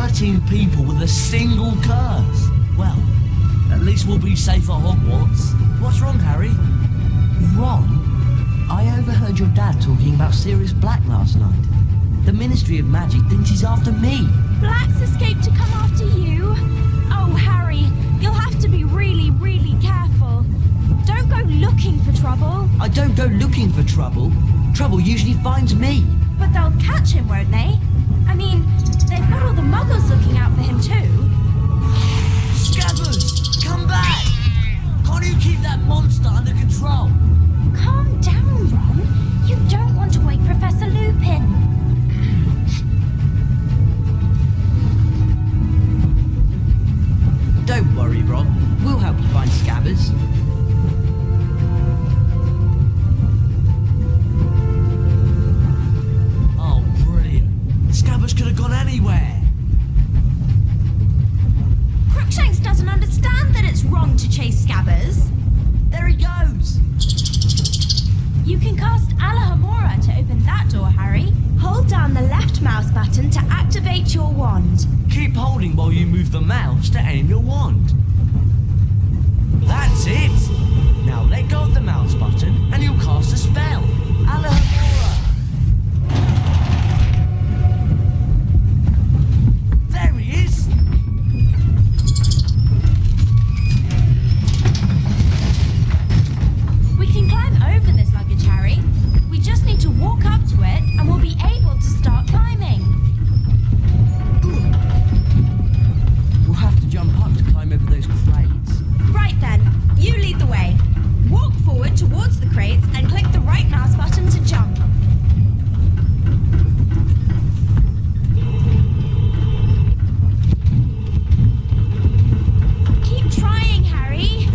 13 people with a single curse. Well, at least we'll be safe at Hogwarts. What's wrong, Harry? Ron? I overheard your dad talking about Sirius Black last night. The Ministry of Magic thinks he's after me. Black's escaped to come after you? Oh, Harry, you'll have to be really, really careful. Don't go looking for trouble. I don't go looking for trouble. Trouble usually finds me. But they'll catch him, won't they? I mean, they've got all the muggles looking out for him too. Scabbers, come back! Can't you keep that monster under control? Calm down, Ron. You don't want to wake Professor Lupin. Don't worry, Ron. We'll help you find Scabbers. Oh, brilliant. Scabbers could have gone anywhere. Crookshanks doesn't understand that it's wrong to chase Scabbers. There he goes. You can cast Alahamora to open that door, Harry. Hold down the left mouse button to activate your wand. Keep holding while you move the mouse to aim your wand. That's it! Now let go of the mouse button and you'll cast a spell. Alahamora! There he is! We can climb over this luggage, Harry. We just need to walk up to it and we'll be able to start climbing. We'll have to jump up to climb over those crates. Right then, you lead the way. Walk forward towards the crates and click the right mouse button to jump. Keep trying, Harry.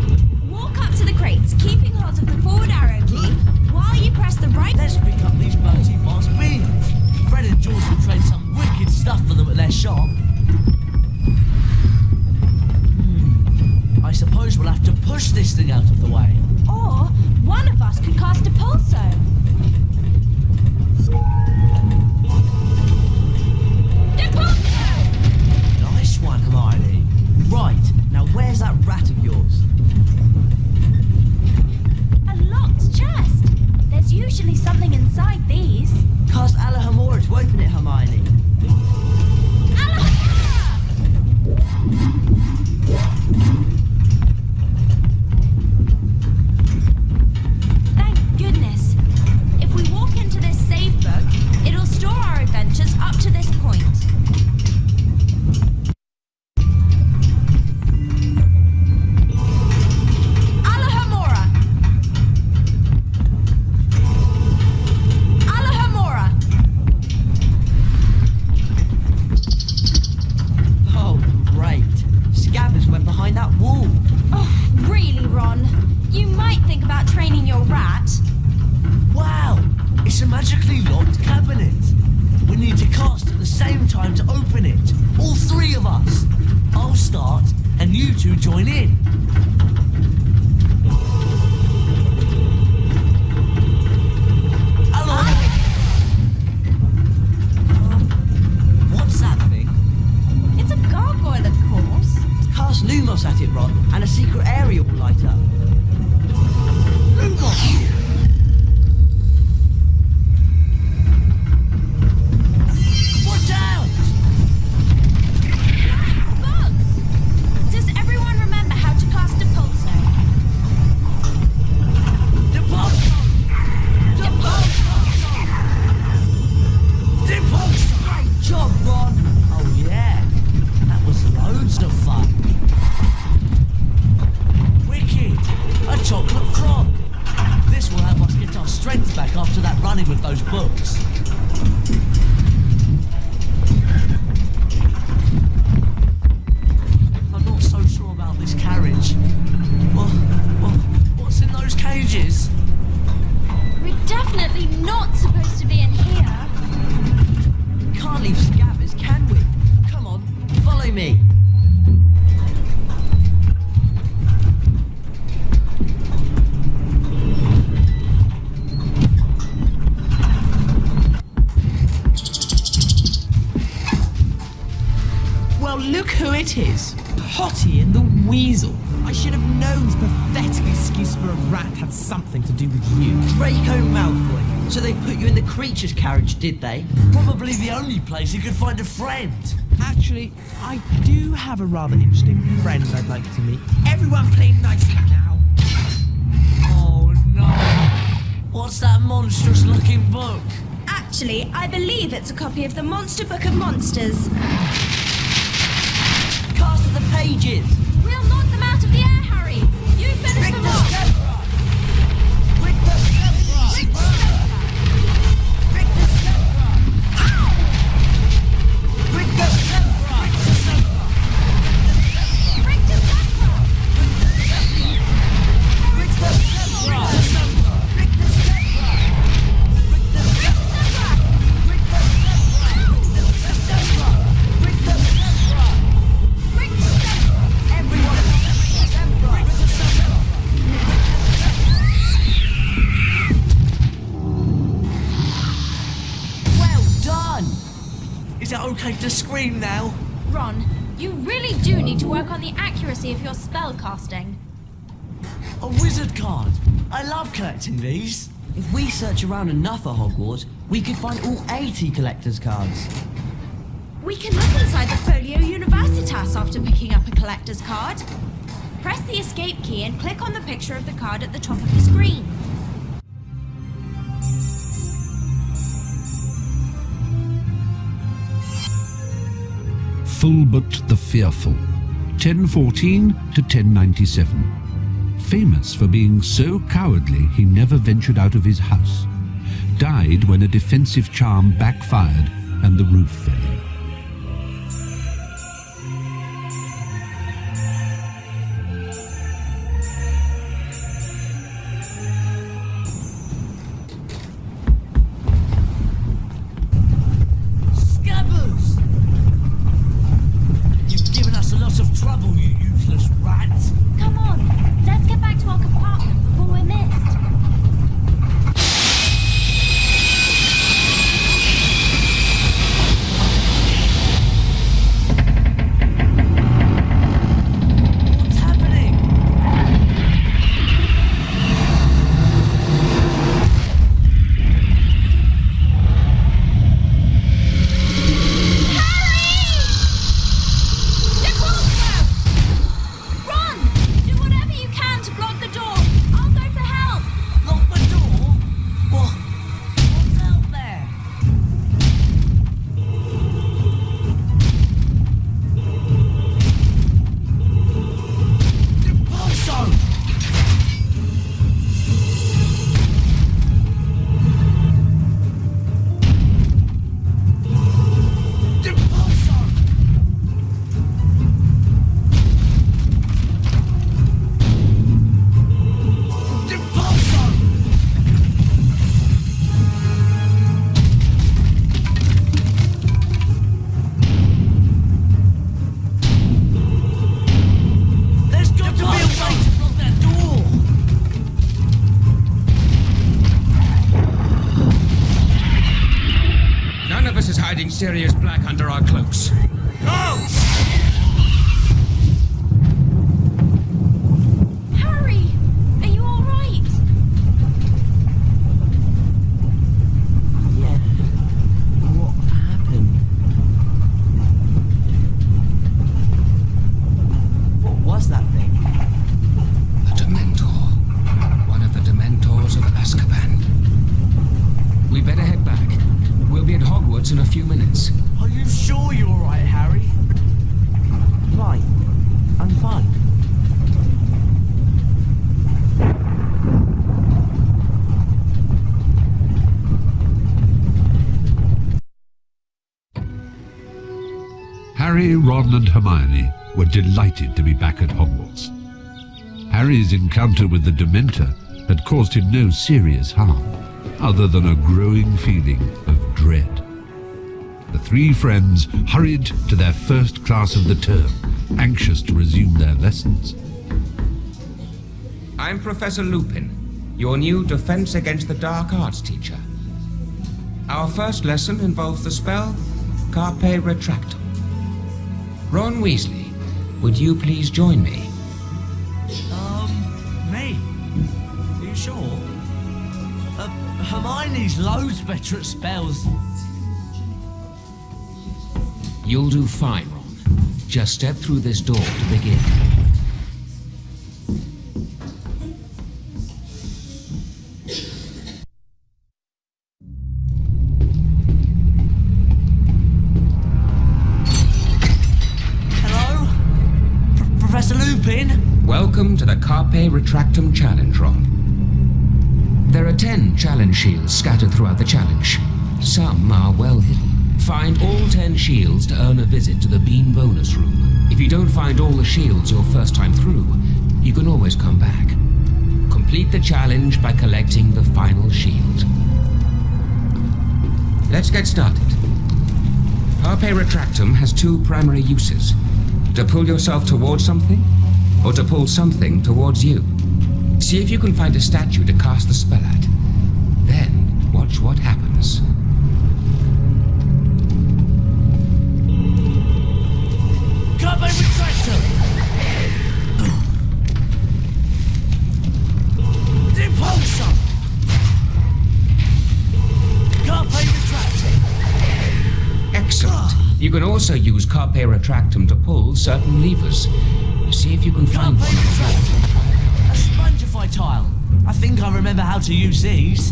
Walk up to the crates, keeping hold of the forward arrow key while you press the right... Let's pick up these bloody boss beans. Fred and George will trade some wicked stuff for them at their shop. I suppose we'll have to push this thing out of the way. Or one of us could cast a pulso. Nice one, Hermione. Right, now where's that rat of yours? A locked chest. There's usually something inside these. Cast Alahamora to open it, Hermione. Thank goodness. If we walk into this save book, it'll store our adventures up to this point. Alahamora! Alahamora! Oh, great. Scabbers went behind that wall. Oh, really, Ron? You might think about training your rat. Wow, it's a magically locked cabinet. We need to cast at the same time to open it. All three of us. I'll start and you two join in. Hello? What's that thing? It's a gargoyle, of course. Cast Lumos at it, Ron, and a secret area will light up. Lumos! Watch out! Bugs! Does everyone remember how to cast a pulso? The pulsar! The pulsar! The pulsar! Great job, Ron. Oh yeah, that was loads of fun. Wicked. look who it is. Potty and the Weasel. I should have known this pathetic excuse for a rat had something to do with you. Draco Malfoy. So they put you in the creature's carriage, did they? Probably the only place he could find a friend. Actually, I do have a rather interesting friend I'd like to meet. Everyone play nicely now. Oh no! What's that monstrous looking book? Actually, I believe it's a copy of the Monster Book of Monsters. Cast of the pages. We'll knock them out of the air, Harry. You finish them off. Okay to scream now? Ron, you really do need to work on the accuracy of your spell casting. A wizard card. I love collecting these. If we search around enough at Hogwarts, we could find all 80 collector's cards. We can look inside the Folio Universitas after picking up a collector's card. Press the escape key and click on the picture of the card at the top of the screen. Fulbert the Fearful, 1014 to 1097. Famous for being so cowardly he never ventured out of his house. Died when a defensive charm backfired and the roof fell in. Sirius Black under our cloaks. Go! Harry! Are you alright? Yeah. What happened? What was that thing? A Dementor. One of the Dementors of Azkaban. We better head back. We'll be at Hogwarts in a few minutes. Are you sure you're alright, Harry? Right. I'm fine. Harry, Ron and Hermione were delighted to be back at Hogwarts. Harry's encounter with the Dementor had caused him no serious harm, other than a growing feeling of dread. The three friends hurried to their first class of the term, anxious to resume their lessons. I'm Professor Lupin, your new Defense Against the Dark Arts teacher. Our first lesson involves the spell Carpe Retractum. Ron Weasley, would you please join me? Me? Are you sure? Hermione's loads better at spells. You'll do fine, Ron. Just step through this door to begin. Hello? Professor Lupin? Welcome to the Carpe Retractum Challenge, Ron. There are 10 challenge shields scattered throughout the challenge. Some are well hidden. Find all 10 shields to earn a visit to the Bean bonus room. If you don't find all the shields your first time through, you can always come back. Complete the challenge by collecting the final shield. Let's get started. Carpe Retractum has 2 primary uses. To pull yourself towards something, or to pull something towards you. See if you can find a statue to cast the spell at. Then, watch what happens. Carpe Retractum! Repulsor! Carpe Retractum! Excellent. You can also use Carpe Retractum to pull certain levers. See if you can find Carpe one on the floor. Retractum! A spongify tile! I think I remember how to use these.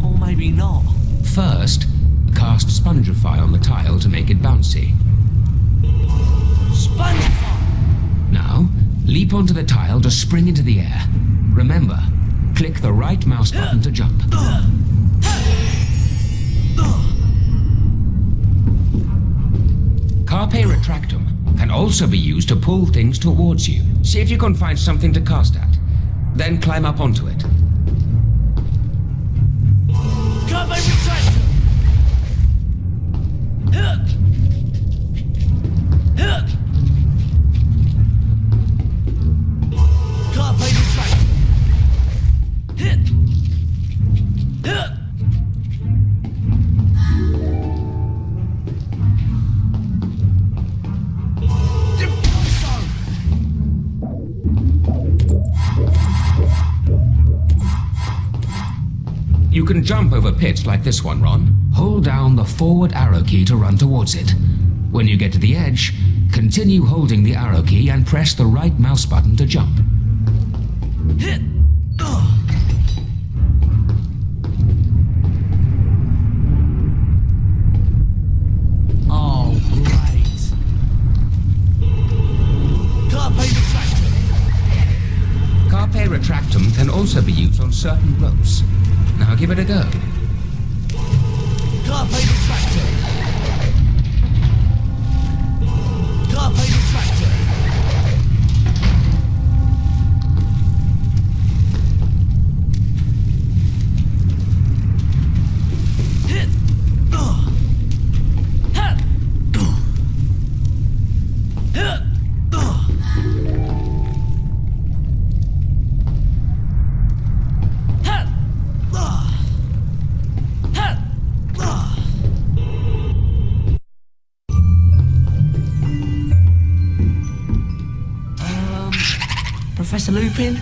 Or maybe not. First, cast Spongify on the tile to make it bouncy. Spongify! Now, leap onto the tile to spring into the air. Remember, click the right mouse button to jump. Carpe Retractum can also be used to pull things towards you. See if you can find something to cast at. Then climb up onto it. Carpe Retractum! Carpe Retractum! You can jump over pits like this one, Ron. Hold down the forward arrow key to run towards it. When you get to the edge, continue holding the arrow key and press the right mouse button to jump. Oh, great. Carpe Retractum! Carpe Retractum can also be used on certain ropes. Now give it a go. Carpe Retractum! Carpe Retractum! Professor Lupin?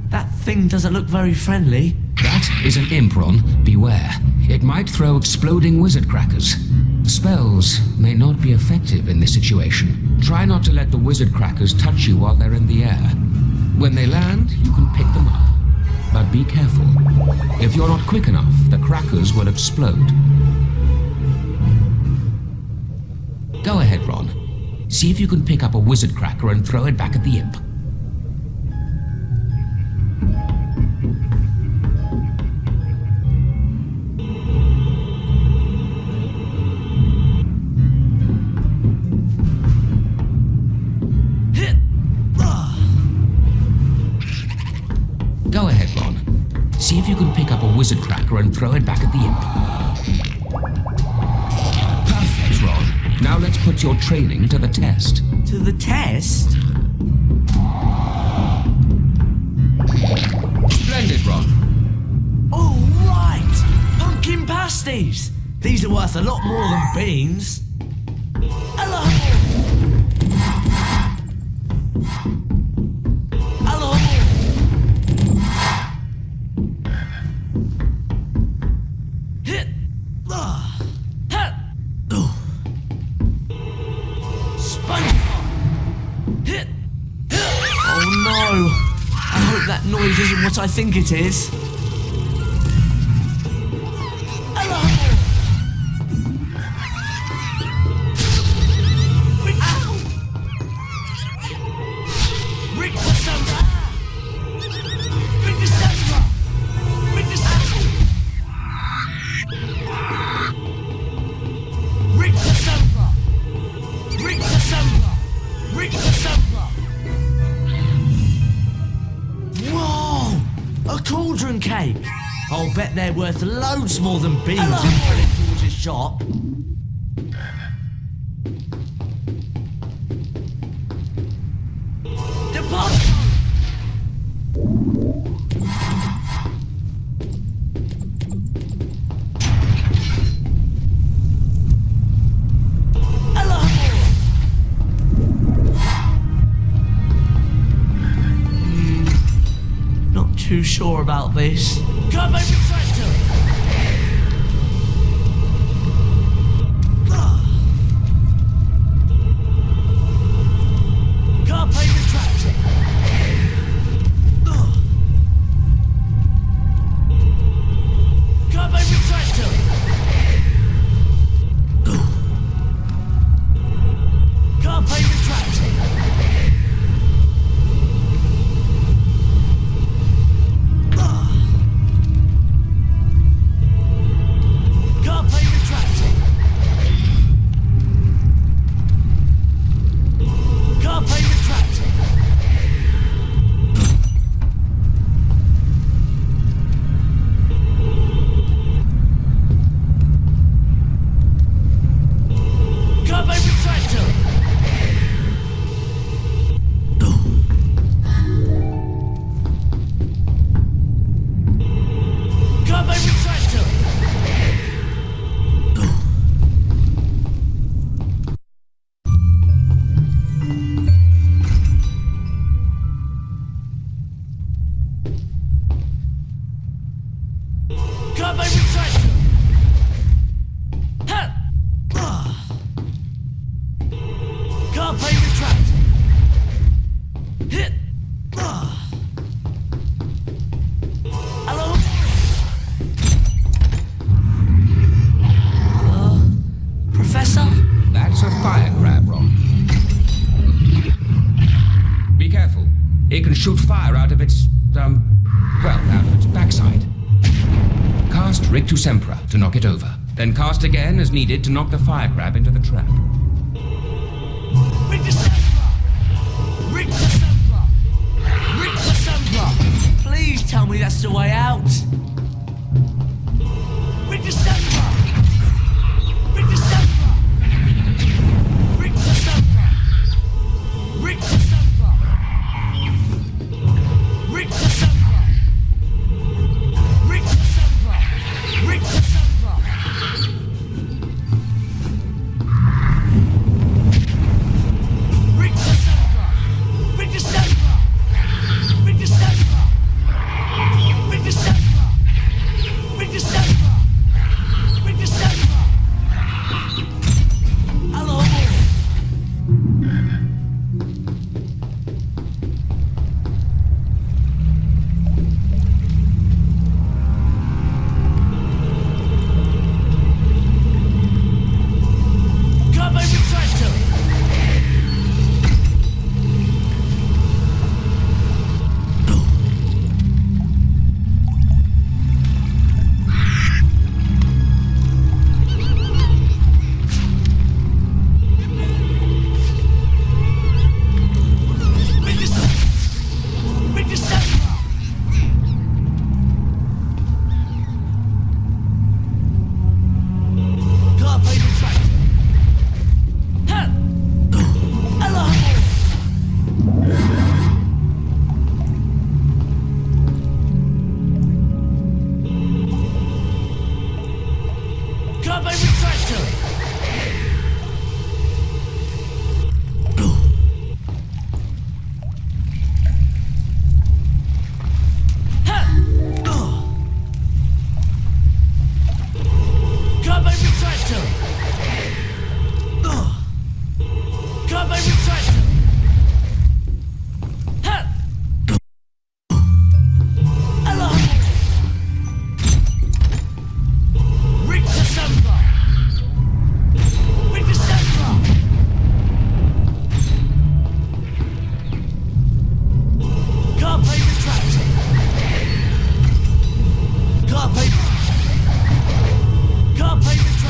That thing doesn't look very friendly. That is an imp, Ron. Beware. It might throw exploding wizard crackers. Spells may not be effective in this situation. Try not to let the wizard crackers touch you while they're in the air. When they land, you can pick them up. But be careful. If you're not quick enough, the crackers will explode. Go ahead, Ron. See if you can pick up a wizard cracker and throw it back at the imp. Go ahead, Ron. See if you can pick up a wizard cracker and throw it back at the imp. Perfect, Ron. Now let's put your training to the test. To the test? Splendid, Ron. Oh, right! Pumpkin pasties! These are worth a lot more than beans. Hello! Hello! Hit! Sponge! Hit! Oh no! I hope that noise isn't what I think it is. Hello! Ow! Rick December! Rick December! Rick December! Rick December! Rick December! Rick December! Whoa! A cauldron cake! I'll bet they're worth loads more than beans in Fred George's shop. Depart! Hello! Not too sure about this. Come and retractor! Carpe retractor! Carpe retractor! Carpe retractor! Carpe retractor! Carpe retractor! Carpe retractor! Carpe retractor! Carpe retractor! Ha! Carpe retractor! Hit! Hello? Professor? That's a fire crab, Ron. Be careful. It can shoot fire out of its, out of its backside. Cast Rictu Sempra to knock it over. Then cast again as needed to knock the fire crab into the trap. Rick December! Rick December! Rick December! Please tell me that's the way out! Rick December! Rick December! Rick December! Rick December! Rick December! Rick December! Rick December! Rick December! Rick December! Rick December! Rick December! Rick December! Rick December! Hello? Come and retractor! Rick December! Carpe retractor! Ha! Hello! Carpe retractor! retractor! Carpe retractor! Ha! Alarm! Richter Sandra! Richter Sandra! Carpe retractor! Carpe retractor!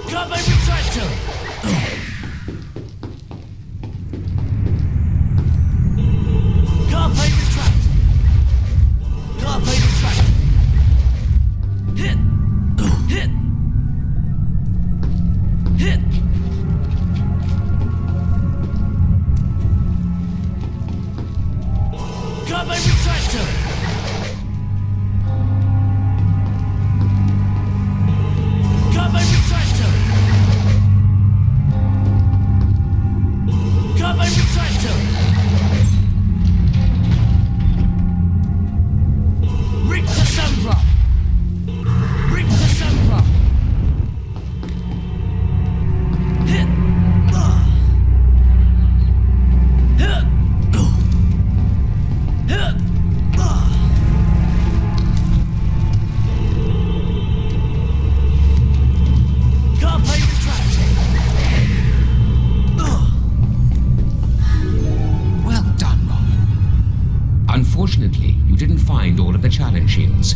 Grab my retractor! Carpe retract! Carpe retract! Hit! Hit! Hit! Carpe retractor! Carpe retractor! Carpe retractor! Ricta Sempra! Ricta Sempra! Hit! Hit! Hit! Carpe retract! Well done, Ron. Unfortunately, you didn't find all of the challenge shields.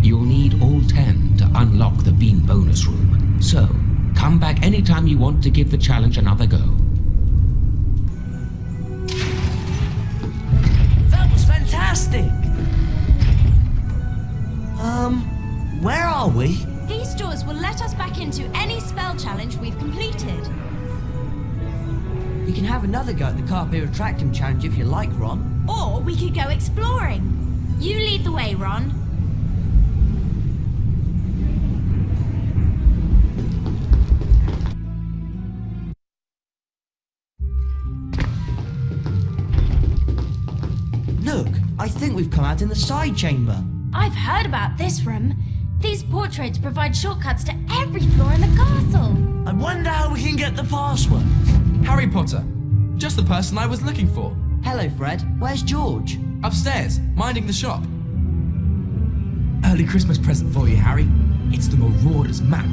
You'll need all 10 to unlock the beam bonus room. So, come back anytime you want to give the challenge another go. That was fantastic! Where are we? These doors will let us back into any spell challenge we've completed. We can have another go at the Carpe Retractum challenge if you like, Ron. Or we could go exploring. You lead the way, Ron. Look, I think we've come out in the side chamber. I've heard about this room. These portraits provide shortcuts to every floor in the castle. I wonder how we can get the password. Harry Potter. Just the person I was looking for. Hello, Fred. Where's George? Upstairs, minding the shop. Early Christmas present for you, Harry. It's the Marauders map.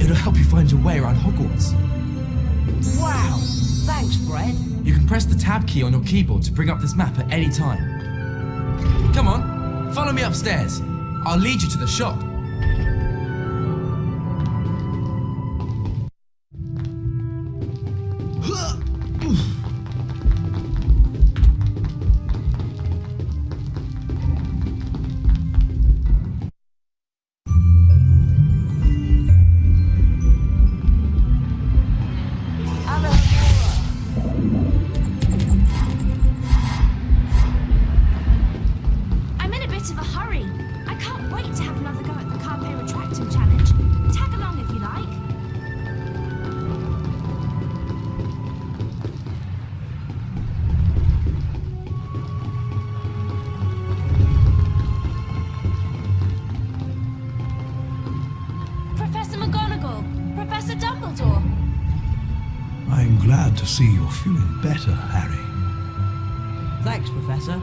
It'll help you find your way around Hogwarts. Wow! Thanks, Fred. You can press the tab key on your keyboard to bring up this map at any time. Come on, follow me upstairs. I'll lead you to the shop. I'm in a bit of a hurry. I can't wait to have another go at the Carpe Retractum challenge. Tag along if you like. Professor McGonagall, Professor Dumbledore. I'm glad to see you're feeling better, Harry. Thanks, Professor.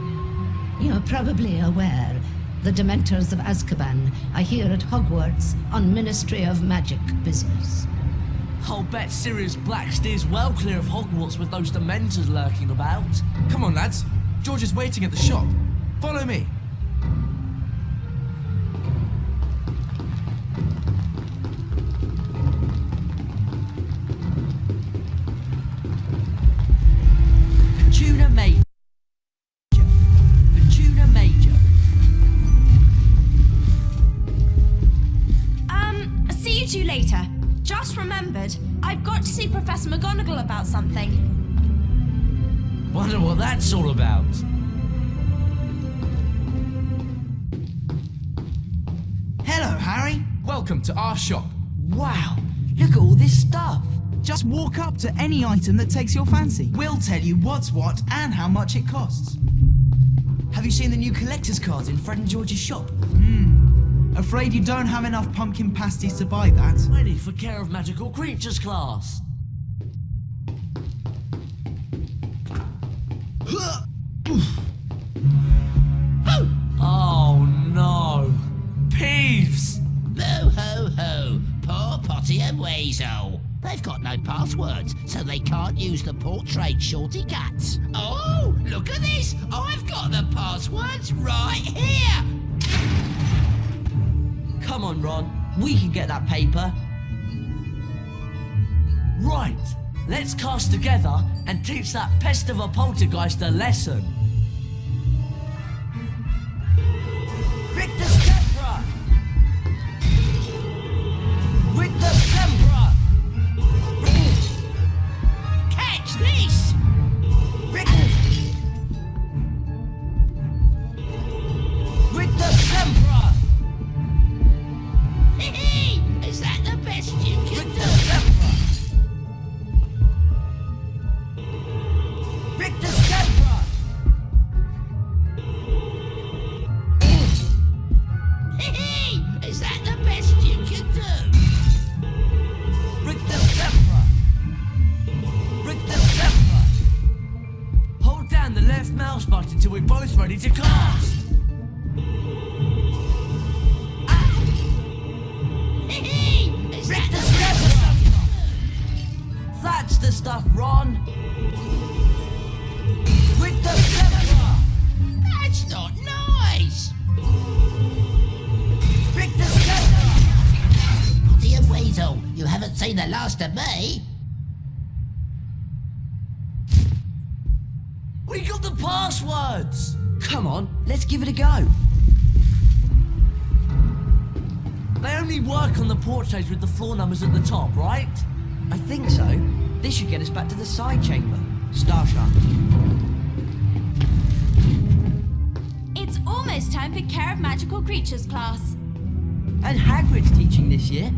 You're probably aware the Dementors of Azkaban are here at Hogwarts on Ministry of Magic business. I'll bet Sirius Black steers well clear of Hogwarts with those Dementors lurking about. Come on, lads. George is waiting at the shop. Follow me. Tuna Major. Tuna Major. See you two later. Just remembered, I've got to see Professor McGonagall about something. Wonder what that's all about. Hello, Harry. Welcome to our shop. Wow, look at all this stuff. Just walk up to any item that takes your fancy. We'll tell you what's what and how much it costs. Have you seen the new collector's cards in Fred and George's shop? Afraid you don't have enough pumpkin pasties to buy that. Ready for Care of Magical Creatures class. Oh no! Peeves! Mo ho ho, poor Potty and Wayne. weasel. They've got no passwords, so they can't use the portrait shorty cuts. Oh, look at this! I've got the passwords right here! Come on, Ron. We can get that paper. Right, let's cast together and teach that pest of a poltergeist a lesson. Victor's Tempra! With the Tempra! Catch this! With the Tempra! Is that the best you can With do? the Tempra! Victor's Tempra! Is that the best you can do? Victor's Tempra! Victor's Tempra! Hold down the left mouse button till we're both ready to cast! Is that Victor's the best? Tempra! That's the stuff, Ron! With the Tempra! That's not nice! Victor's Tempra! Dear Weasel, you haven't seen the last of me. We got the passwords! Come on, let's give it a go. They only work on the portraits with the floor numbers at the top, right? I think so. This should get us back to the side chamber. Starshaft. It's almost time for Care of Magical Creatures class. And Hagrid's teaching this year.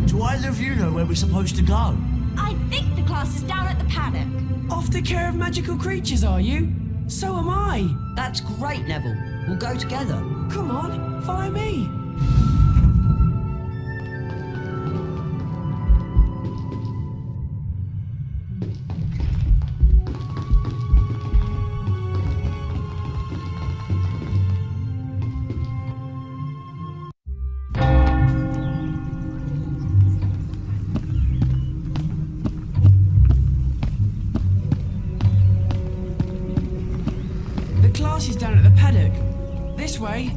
Do either of you know where we're supposed to go? I think the class is down at the paddock. Off to Care of Magical Creatures, are you? So am I. That's great, Neville. We'll go together. Come on, follow me. The class is down at the paddock. This way.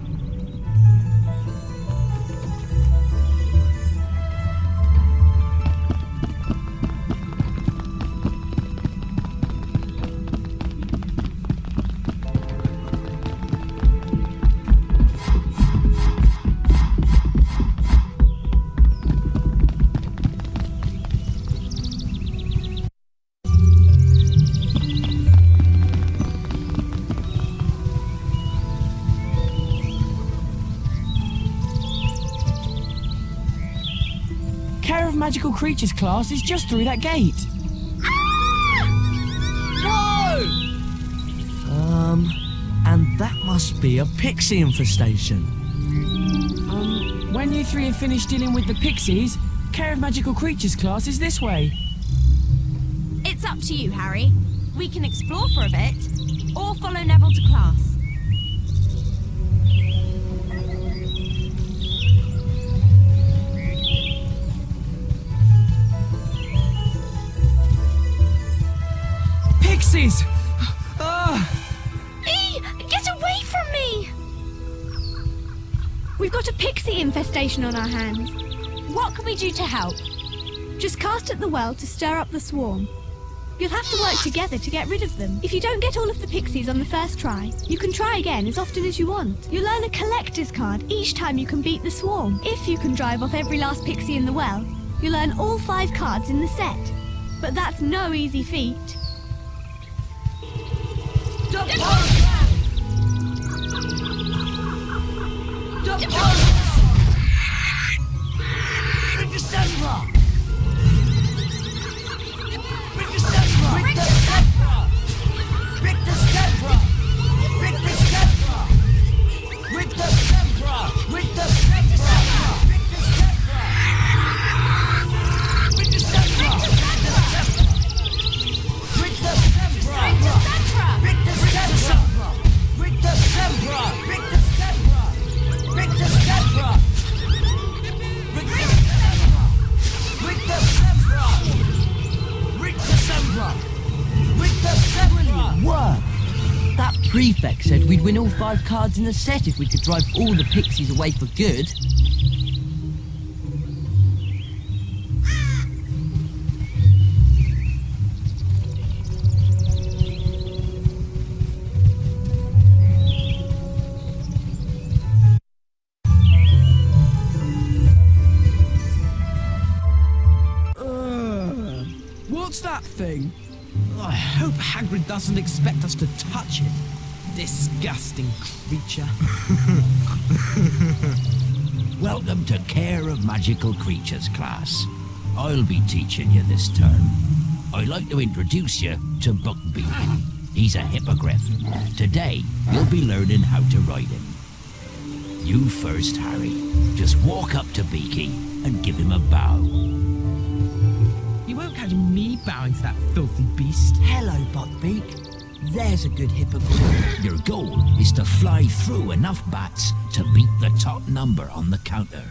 Care of Magical Creatures class is just through that gate. And that must be a pixie infestation. When you three have finished dealing with the pixies, Care of Magical Creatures class is this way. It's up to you, Harry. We can explore for a bit, or follow Neville to class. Pixies! Get away from me! We've got a pixie infestation on our hands. What can we do to help? Just cast at the well to stir up the swarm. You'll have to work together to get rid of them. If you don't get all of the pixies on the first try, you can try again as often as you want. You'll earn a collector's card each time you can beat the swarm. If you can drive off every last pixie in the well, you'll earn all 5 cards in the set. But that's no easy feat. Victor's Tempra! Prefect said we'd win all 5 cards in the set if we could drive all the pixies away for good. What's that thing? I hope Hagrid doesn't expect us to touch it. Disgusting creature. Welcome to Care of Magical Creatures class. I'll be teaching you this term. I'd like to introduce you to Buckbeak. He's a hippogriff. Today, you'll be learning how to ride him. You first, Harry. Just walk up to Beaky and give him a bow. You won't catch me bowing to that filthy beast. Hello, Buckbeak. There's a good hippogriff. Your goal is to fly through enough bats to beat the top number on the counter.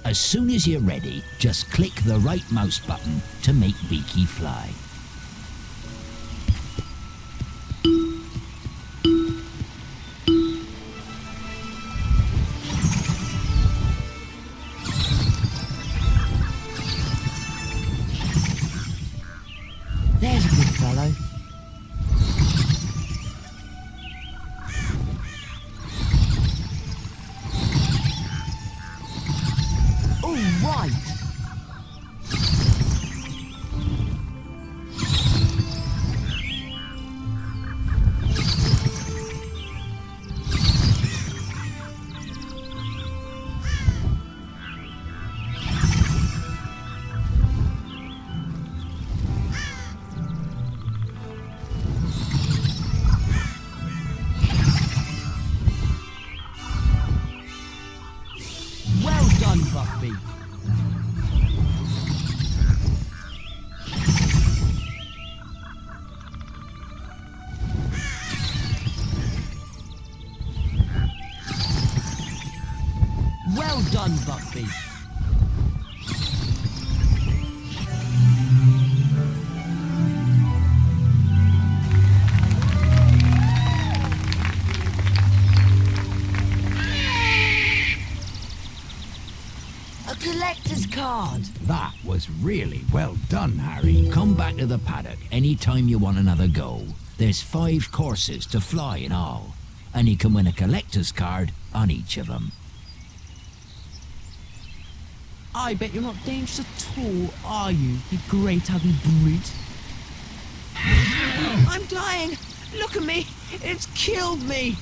As soon as you're ready, just click the right mouse button to make Beaky fly. There's a good fellow. All right. Well done, Buckbeak. Well done, Buckbeak. A collector's card. That was really well done, Harry. Come back to the paddock anytime you want another go. There's 5 courses to fly in all, and you can win a collector's card on each of them. I bet you're not dangerous at all, are you, you great ugly brute? I'm dying! Look at me! It's killed me!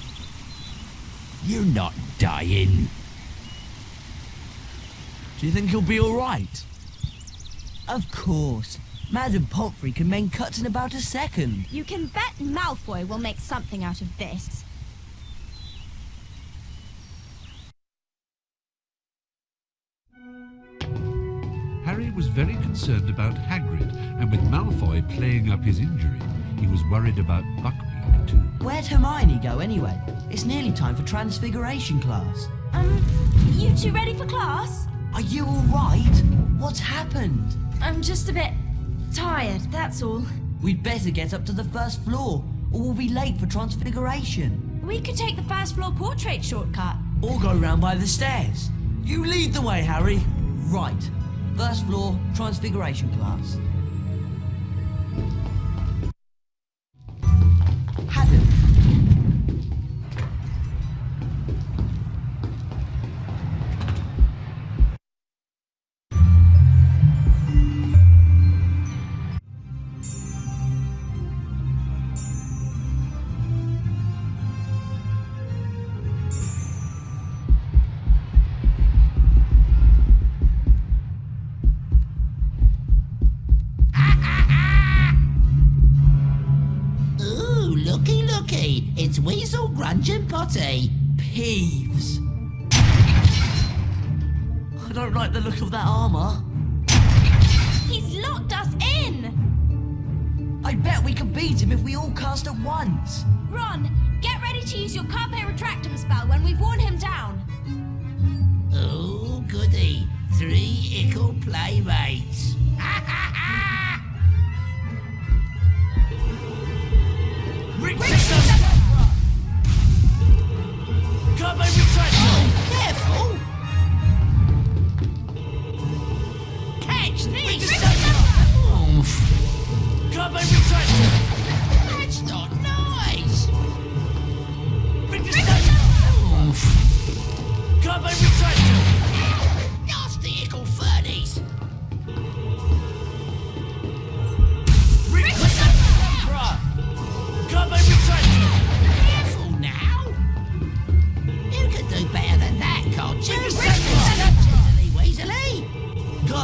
You're not dying. Do you think he'll be all right? Of course. Madam Pomfrey can mend cuts in about a second. You can bet Malfoy will make something out of this. Harry was very concerned about Hagrid, and with Malfoy playing up his injury, he was worried about Buckbeak too. Where'd Hermione go anyway? It's nearly time for Transfiguration class. You two ready for class? Are you all right? What's happened? I'm just a bit tired, that's all. We'd better get up to the first floor, or we'll be late for Transfiguration. We could take the first floor portrait shortcut. Or go round by the stairs. You lead the way, Harry. Right. First floor, Transfiguration class. Haddon. It's Weasel, Grunge and Potty. Peeves. I don't like the look of that armour. He's locked us in! I bet we could beat him if we all cast at once. Ron, get ready to use your Carpe Retractum spell when we've worn him down. Oh, goody. 3 ickle playmates.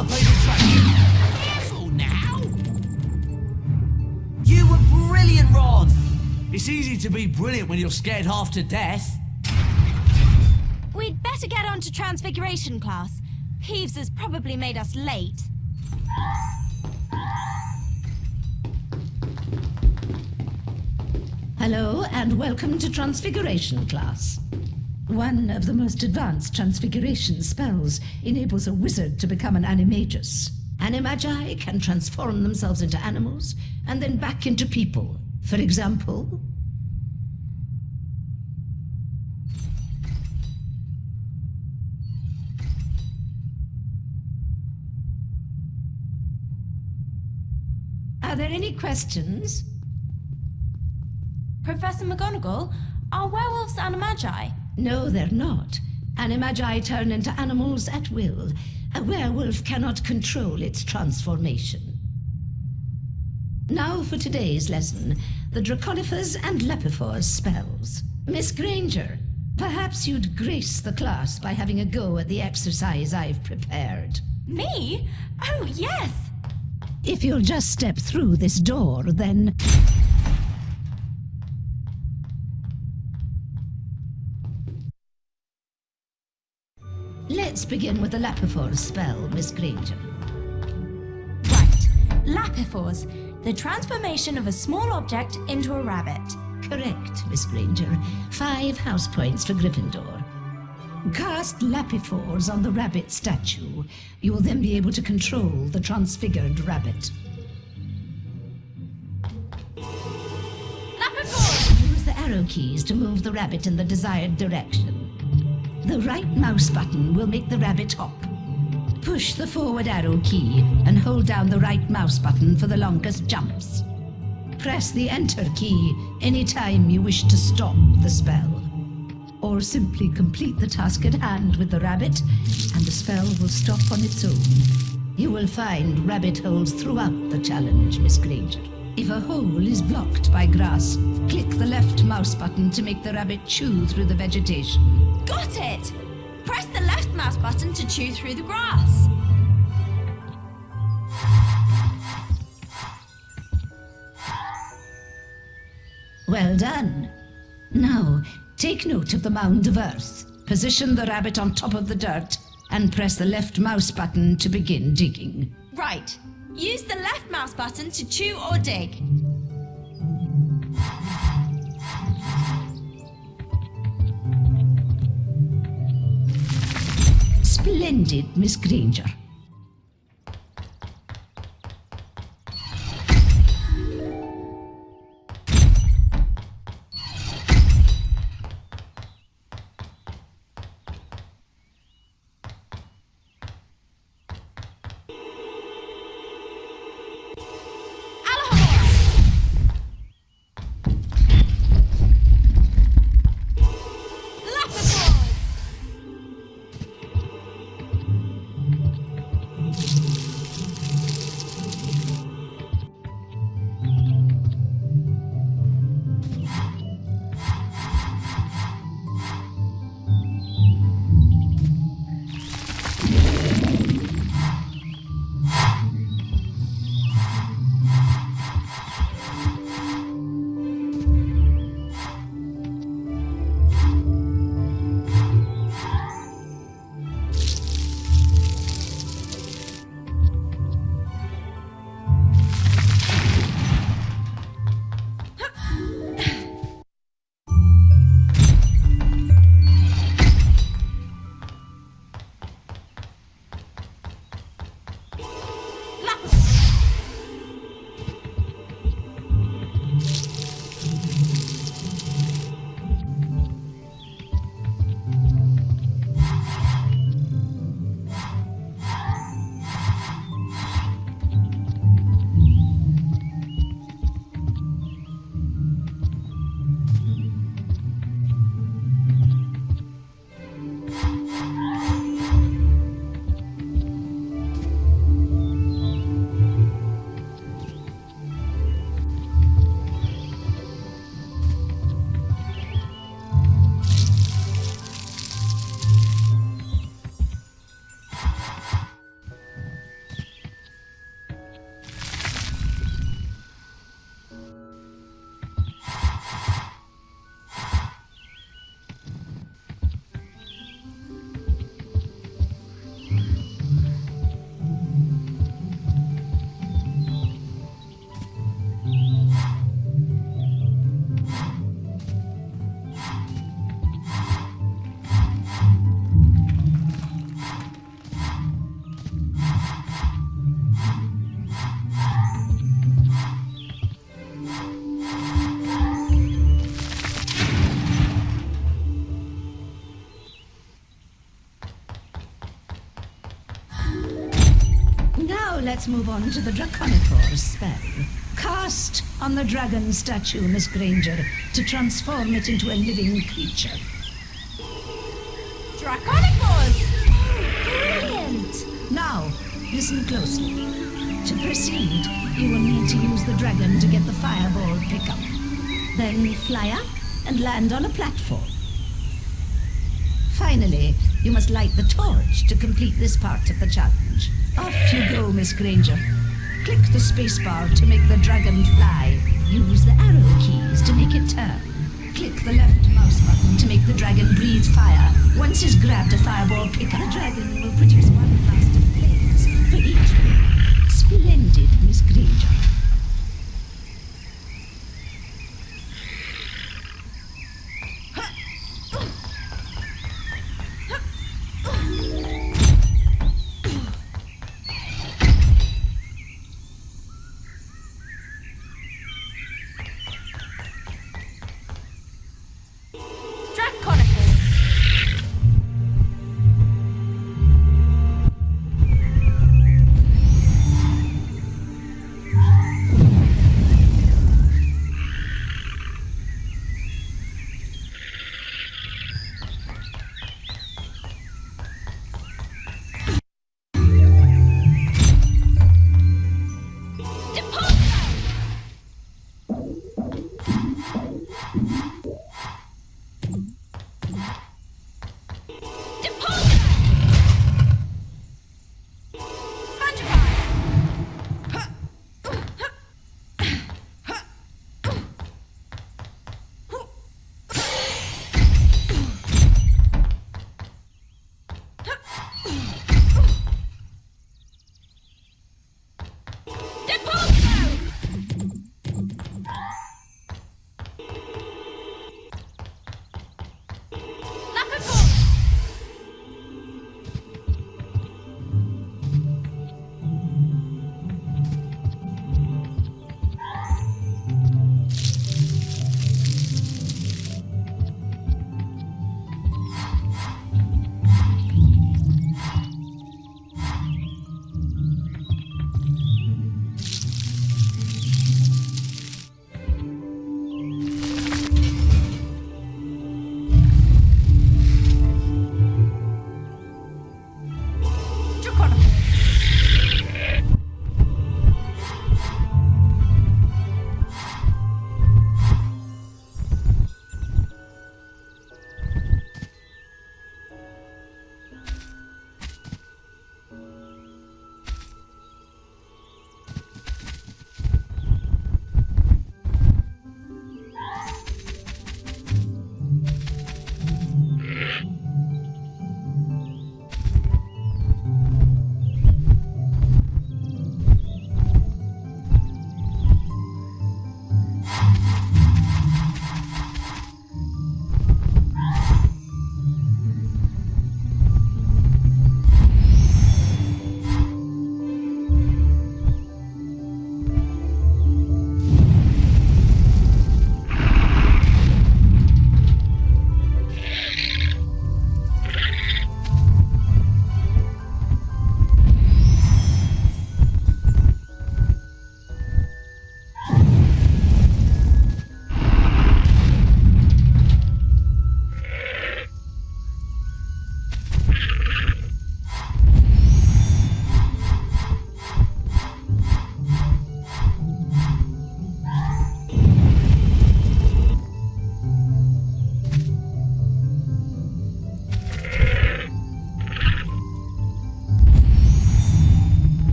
I've paid attraction. Careful now! You were brilliant, Ron. It's easy to be brilliant when you're scared half to death. We'd better get on to Transfiguration class. Peeves has probably made us late. Hello and welcome to Transfiguration class. One of the most advanced transfiguration spells enables a wizard to become an animagus. Animagi can transform themselves into animals and then back into people. For example... Are there any questions? Professor McGonagall, are werewolves animagi? No, they're not. Animagi turn into animals at will. A werewolf cannot control its transformation. Now for today's lesson, the Draconifers and Lepifors spells. Miss Granger, perhaps you'd grace the class by having a go at the exercise I've prepared. Me? Oh, yes! If you'll just step through this door, then... Let's begin with the Lepifors spell, Miss Granger. Right. Lapifors, the transformation of a small object into a rabbit. Correct, Miss Granger. 5 house points for Gryffindor. Cast Lapifors on the rabbit statue. You will then be able to control the transfigured rabbit. Lapifors! Use the arrow keys to move the rabbit in the desired direction. The right mouse button will make the rabbit hop. Push the forward arrow key and hold down the right mouse button for the longest jumps. Press the enter key anytime you wish to stop the spell. Or simply complete the task at hand with the rabbit, and the spell will stop on its own. You will find rabbit holes throughout the challenge, Miss Granger. If a hole is blocked by grass, click the left mouse button to make the rabbit chew through the vegetation. Got it! Press the left mouse button to chew through the grass. Well done. Now, take note of the mound of earth. Position the rabbit on top of the dirt and press the left mouse button to begin digging. Right. Use the left mouse button to chew or dig. Splendid, Miss Granger. let's move on to the Draconiphore spell. Cast on the dragon statue, Miss Granger, to transform it into a living creature. Draconiphores! Brilliant! Now, listen closely. To proceed, you will need to use the dragon to get the fireball pickup. Then fly up and land on a platform. Finally, you must light the torch to complete this part of the challenge. Off you go, Miss Granger. Click the spacebar to make the dragon fly. Use the arrow keys to make it turn. Click the left mouse button to make the dragon breathe fire. Once it's grabbed a fireball pickup, the dragon will produce one blast of flames for each one. Splendid, Miss Granger.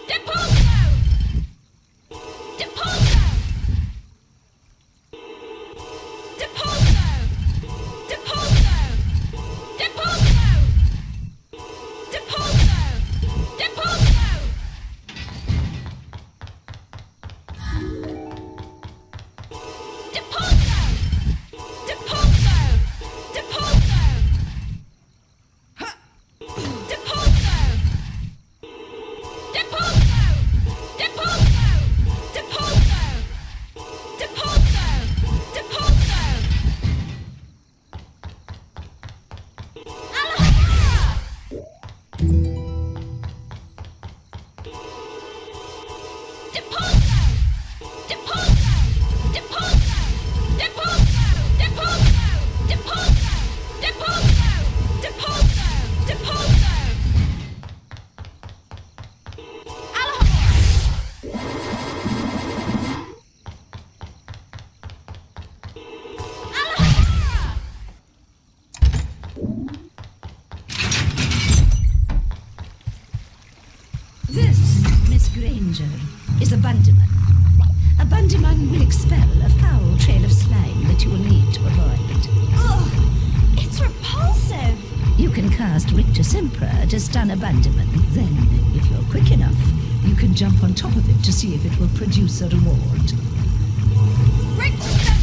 Depulso! This, Miss Granger, is a bundyman. A bundyman will expel a foul trail of slime that you will need to avoid. Ugh, it's repulsive. You can cast Rictus Emperor to stun a bundyman. Then, if you're quick enough, you can jump on top of it to see if it will produce a reward. Rictus Emperor.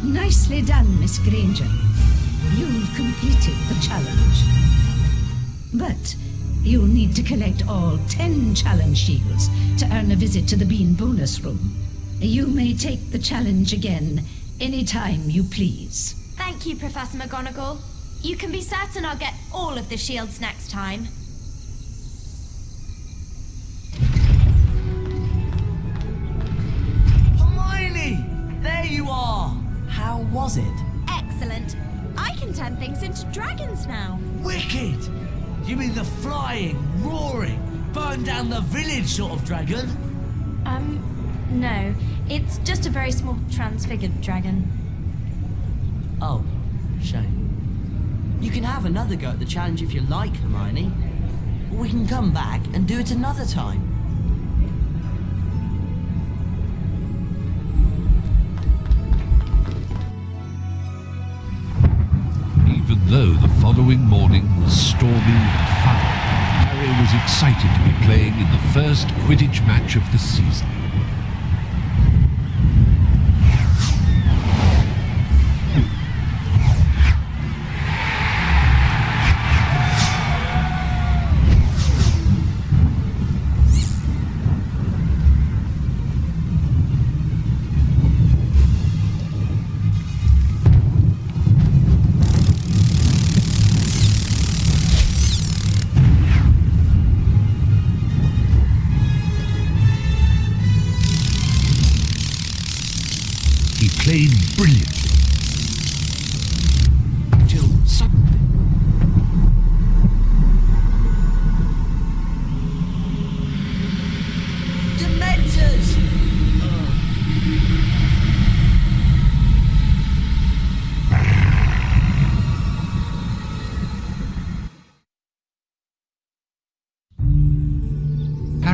Nicely done, Miss Granger. You've completed the challenge. But you'll need to collect all 10 challenge shields to earn a visit to the Bean bonus room. You may take the challenge again anytime you please. Thank you, Professor McGonagall. You can be certain I'll get all of the shields next time. Hermione! There you are! How was it? Excellent. I can turn things into dragons now. Wicked! You mean the flying, roaring, burn down the village sort of dragon? No. It's just a very small transfigured dragon. Oh, shame. You can have another go at the challenge if you like, Hermione. We can come back and do it another time. Even though the following morning was stormy and foul, Harry was excited to be playing in the first Quidditch match of the season.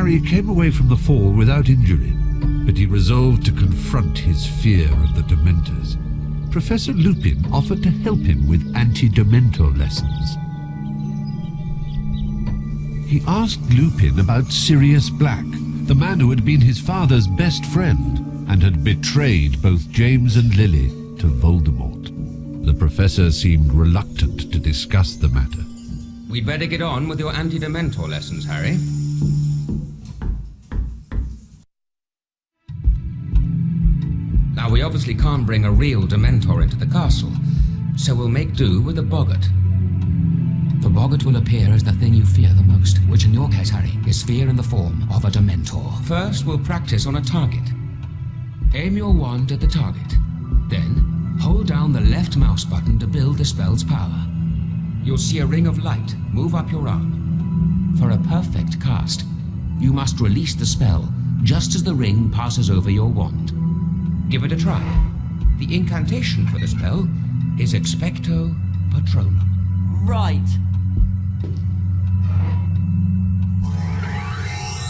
Harry came away from the fall without injury, but he resolved to confront his fear of the Dementors. Professor Lupin offered to help him with anti-Dementor lessons. He asked Lupin about Sirius Black, the man who had been his father's best friend and had betrayed both James and Lily to Voldemort. The professor seemed reluctant to discuss the matter. We'd better get on with your anti-Dementor lessons, Harry. Now, we obviously can't bring a real Dementor into the castle, so we'll make do with a boggart. The boggart will appear as the thing you fear the most, which in your case, Harry, is fear in the form of a Dementor. First, we'll practice on a target. Aim your wand at the target. Then, hold down the left mouse button to build the spell's power. You'll see a ring of light move up your arm. For a perfect cast, you must release the spell just as the ring passes over your wand. Give it a try. The incantation for the spell is Expecto Patronum. Right.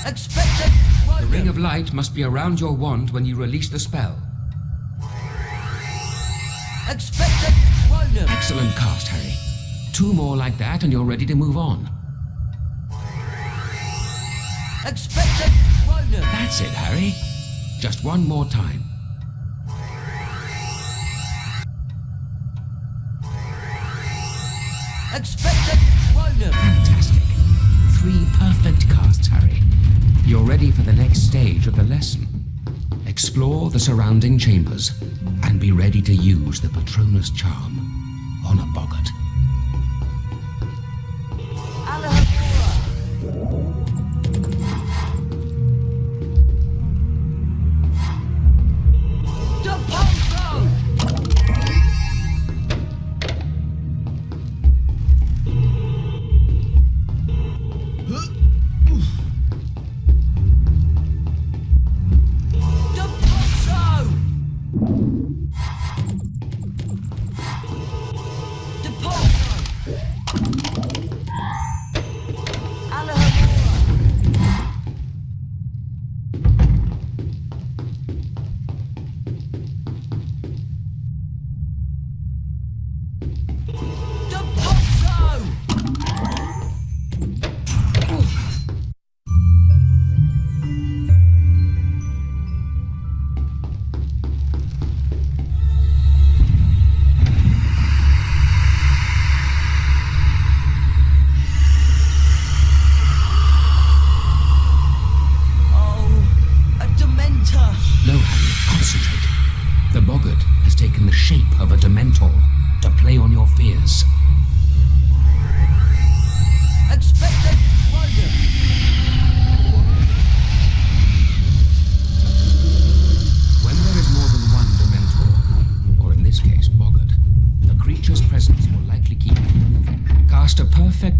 Expecto Patronum. The ring of light must be around your wand when you release the spell. Expecto Patronum. Excellent cast, Harry. 2 more like that and you're ready to move on. Expecto Patronum. That's it, Harry. Just 1 more time. Expecto Patronum. Fantastic. 3 perfect casts, Harry. You're ready for the next stage of the lesson. Explore the surrounding chambers and be ready to use the Patronus charm on a boggart.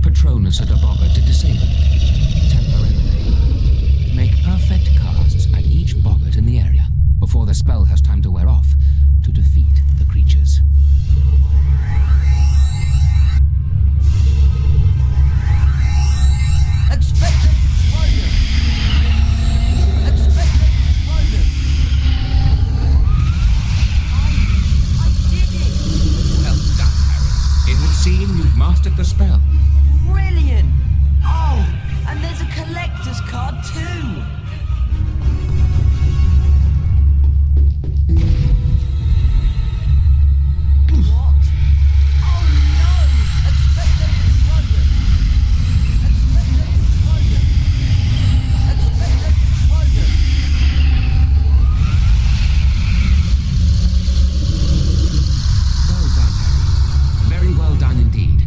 Patronus at a boggart to disable it temporarily. Make perfect casts at each boggart in the area before the spell has time to wear off to defeat the creatures. The spell. Brilliant! Oh, and there's a collector's card too! What? Oh no! Expecto Patronum! Expecto Patronum! Expecto Patronum! Well done, Harry. Very well done indeed.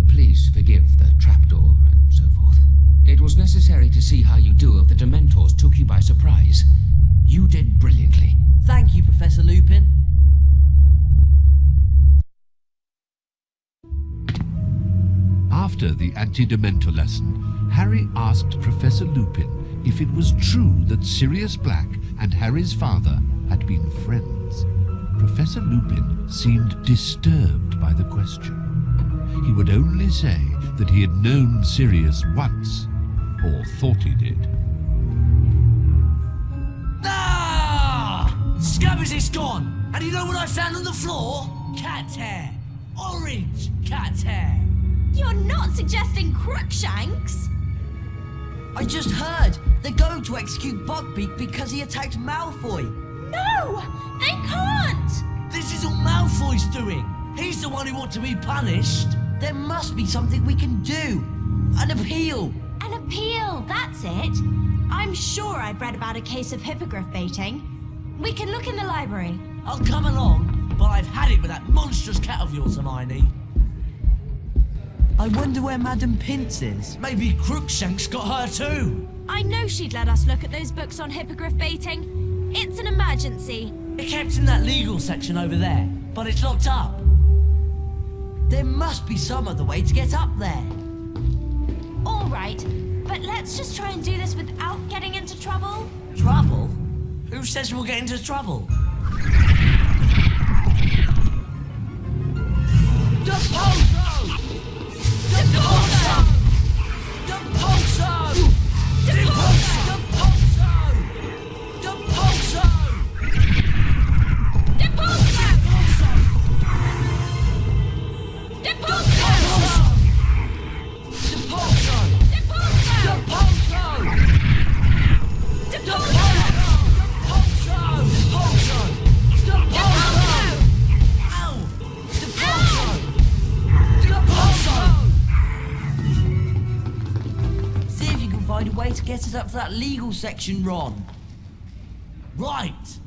Please forgive the trapdoor and so forth. It was necessary to see how you do if the Dementors took you by surprise. You did brilliantly. Thank you, Professor Lupin. After the anti-Dementor lesson, Harry asked Professor Lupin if it was true that Sirius Black and Harry's father had been friends. Professor Lupin seemed disturbed by the question. He would only say that he had known Sirius once, or thought he did. Scabbers is gone! And you know what I found on the floor? Cat's hair! Orange cat's hair! You're not suggesting Crookshanks? I just heard they're going to execute Buckbeak because he attacked Malfoy. No! They can't! This is all Malfoy's doing! He's the one who ought to be punished! There must be something we can do. An appeal. An appeal, that's it. I'm sure I've read about a case of hippogriff baiting. We can look in the library. I'll come along, but I've had it with that monstrous cat of yours, Hermione. I wonder where Madam Pince is. Maybe Crookshanks got her too. I know she'd let us look at those books on hippogriff baiting. It's an emergency. It kept in that legal section over there, but it's locked up. There must be some other way to get up there. All right, but let's just try and do this without getting into trouble. Trouble? Who says we'll get into trouble? Depulso! Depulso! Depulso! Depulso! Depulso! Depulso! Depulso! Depulso! Depulso! See if you can find a way to get us up to that legal section, Ron. Right!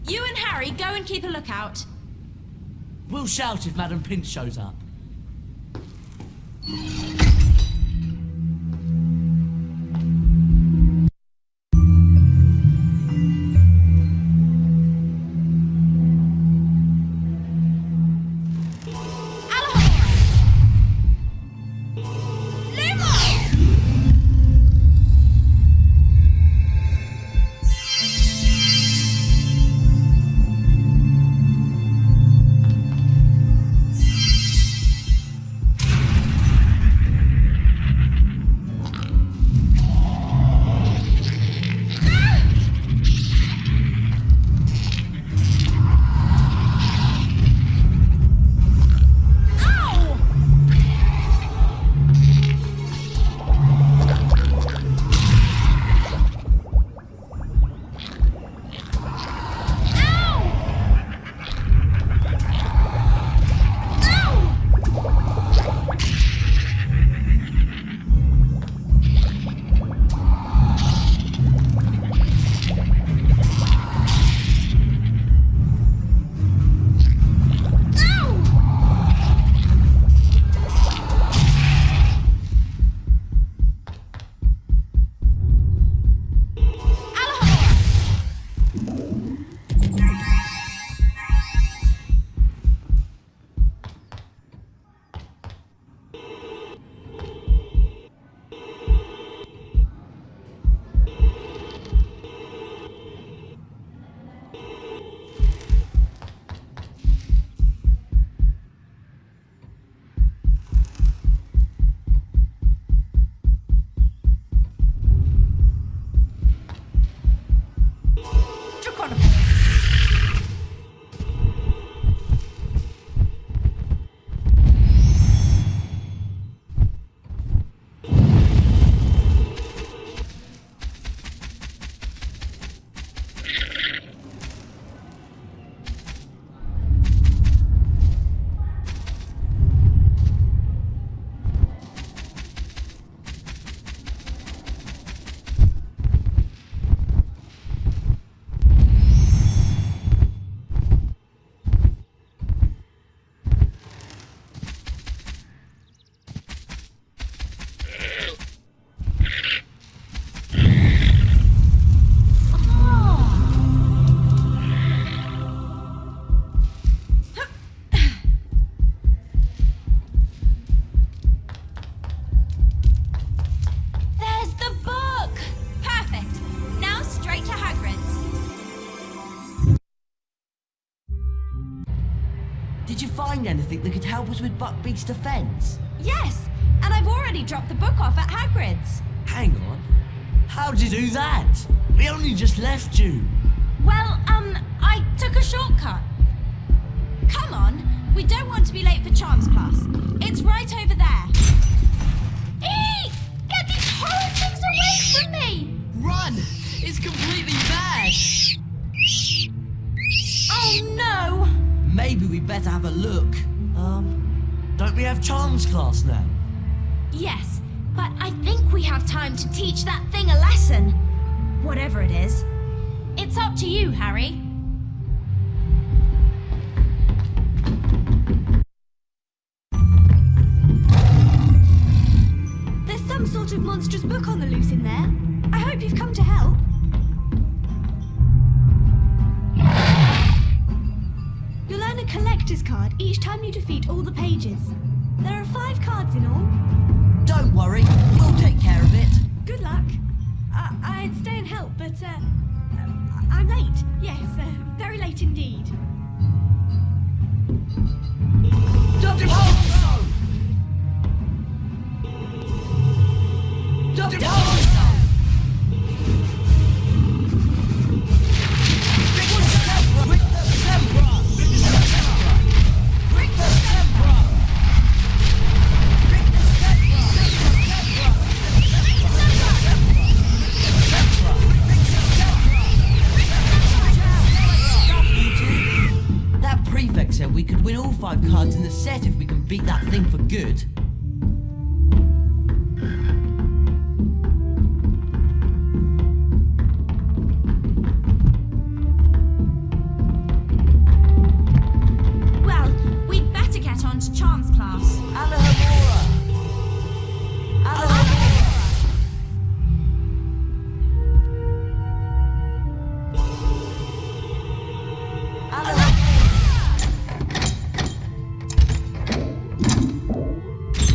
You and Harry go and keep a lookout. We'll shout if Madam Pince shows up. you find anything that could help us with Buckbeak's defence? Yes, and I've already dropped the book off at Hagrid's. Hang on. How'd you do that? We only just left you. Well, I took a shortcut. Come on, we don't want to be late for charms class. It's right over there. Eek! Get these horrid things away from me! Run! It's completely mad! Oh no! Maybe we better have a look. Don't we have charms class now? Yes, but I think we have time to teach that thing a lesson. Whatever it is. It's up to you, Harry. There's some sort of monstrous book on the loose in there. I hope you've come to help. You'll earn a collector's card each time you defeat all the pages. There are 5 cards in all. Don't worry, we'll take care of it. Good luck. I'd stay and help, but I'm late. Yes, very late indeed. That prefect said we could win all 5 cards in the set if we can beat that thing for good. Well, we'd better get on to charms class. Alohomora! Alohomora!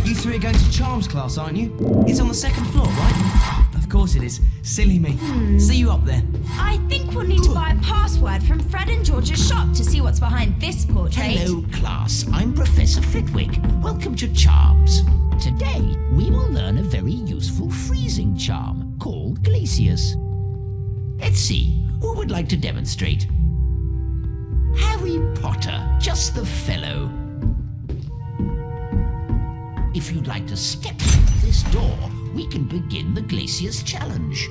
You 3 are going to charms class, aren't you? It's on the 2nd floor, right? Of course it is. Silly me. See you up there. I think we'll need to buy a password from Fred and George's shop to see what's behind this portrait. Hello, class. I'm Professor Flitwick. Welcome to Charms. Today, we will learn a very useful freezing charm called Glacius. Let's see, who would like to demonstrate? Harry Potter, just the fellow. If you'd like to step through this door, we can begin the Glacius challenge.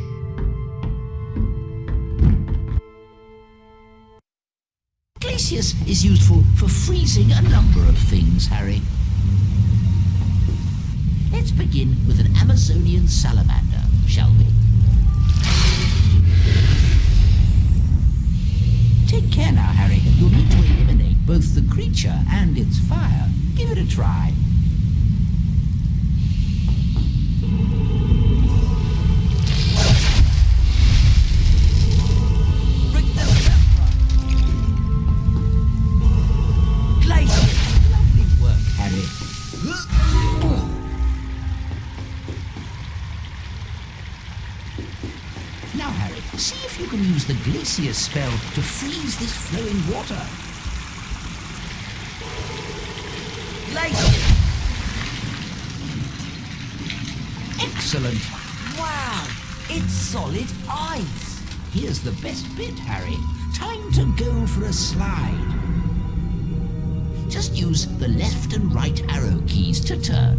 Glacius is useful for freezing a number of things, Harry. Let's begin with an Amazonian salamander, shall we? Take care now, Harry. You'll need to eliminate both the creature and its fire. Give it a try. Lovely work, Harry. Now, Harry, see if you can use the Glacius spell to freeze this flowing water. Excellent. Wow, it's solid ice. Here's the best bit, Harry. Time to go for a slide. Just use the left and right arrow keys to turn.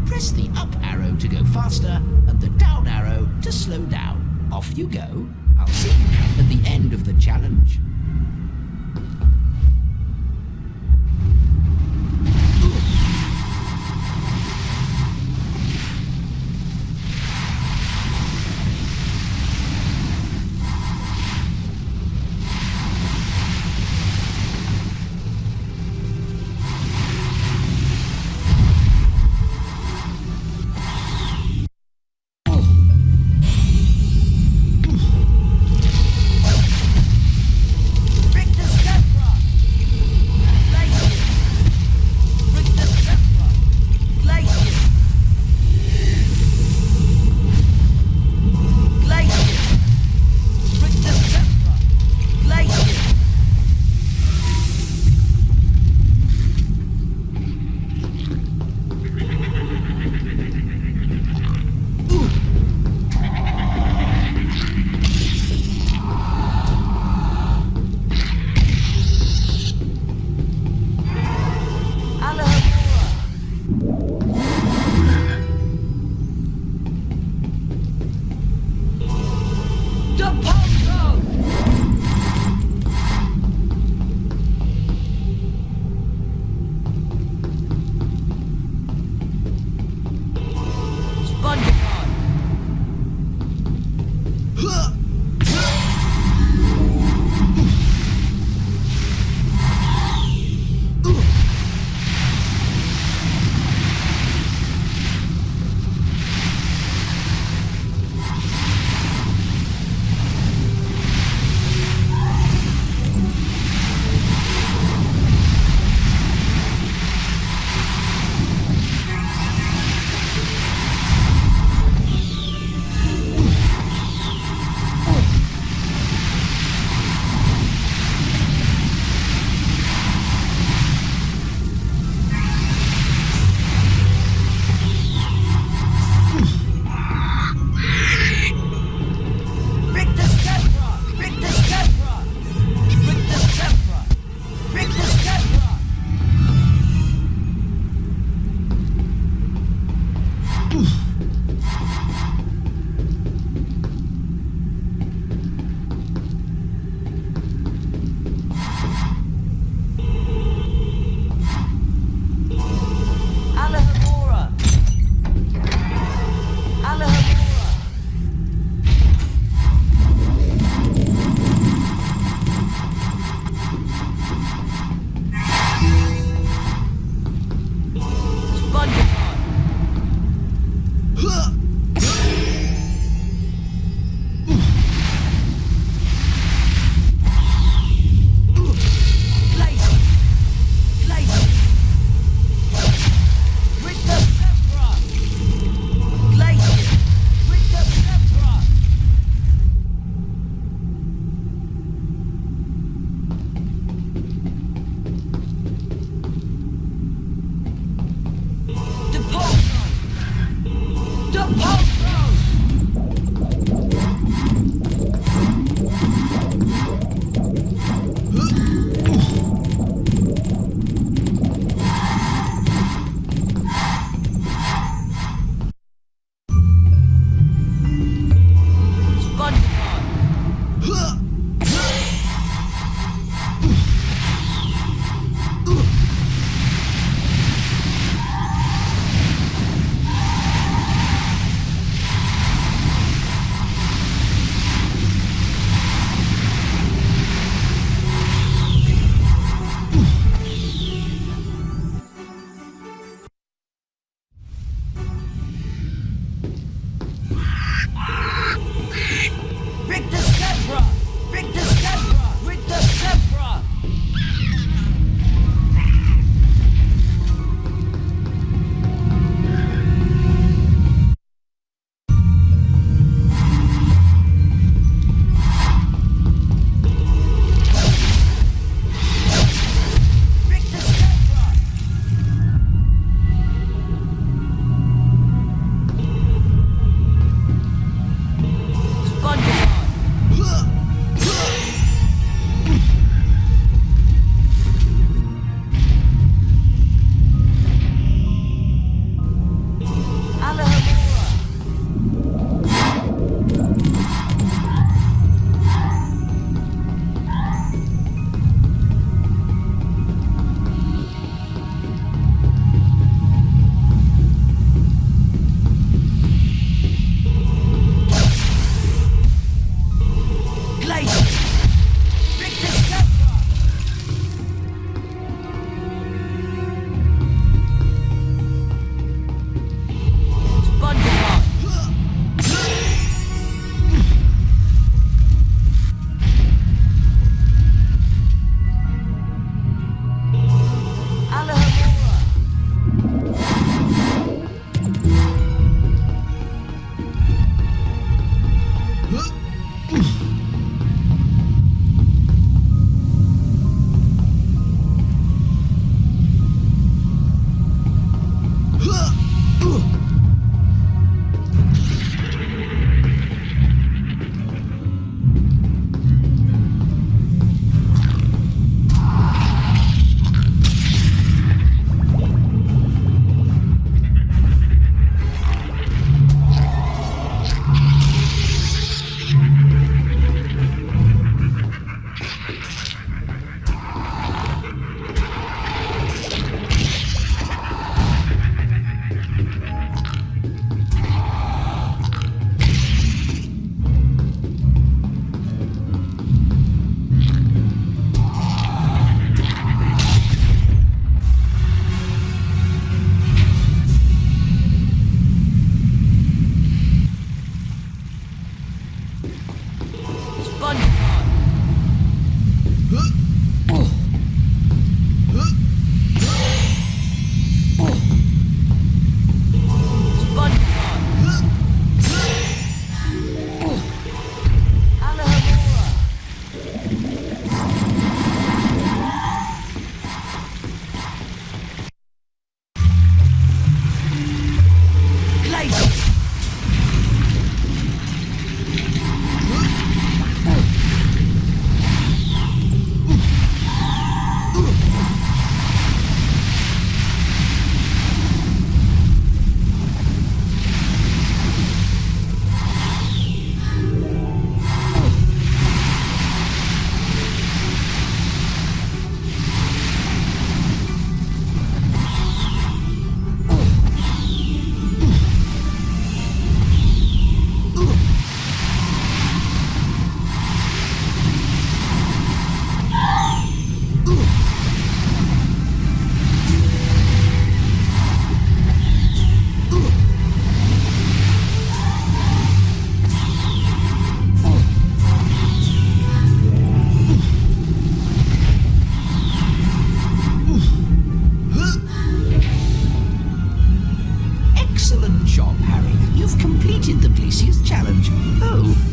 Press the up arrow to go faster and the down arrow to slow down. Off you go. I'll see you at the end of the challenge.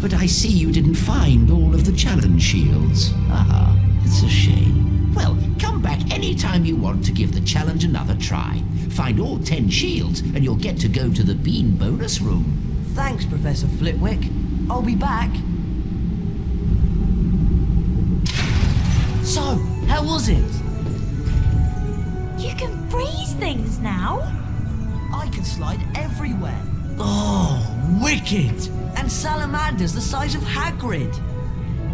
But I see you didn't find all of the challenge shields. Ah, it's a shame. Well, come back anytime you want to give the challenge another try. Find all 10 shields and you'll get to go to the bean bonus room. Thanks, Professor Flitwick. I'll be back. So, how was it? You can freeze things now. I can slide everywhere. Oh, wicked! And salamanders the size of Hagrid.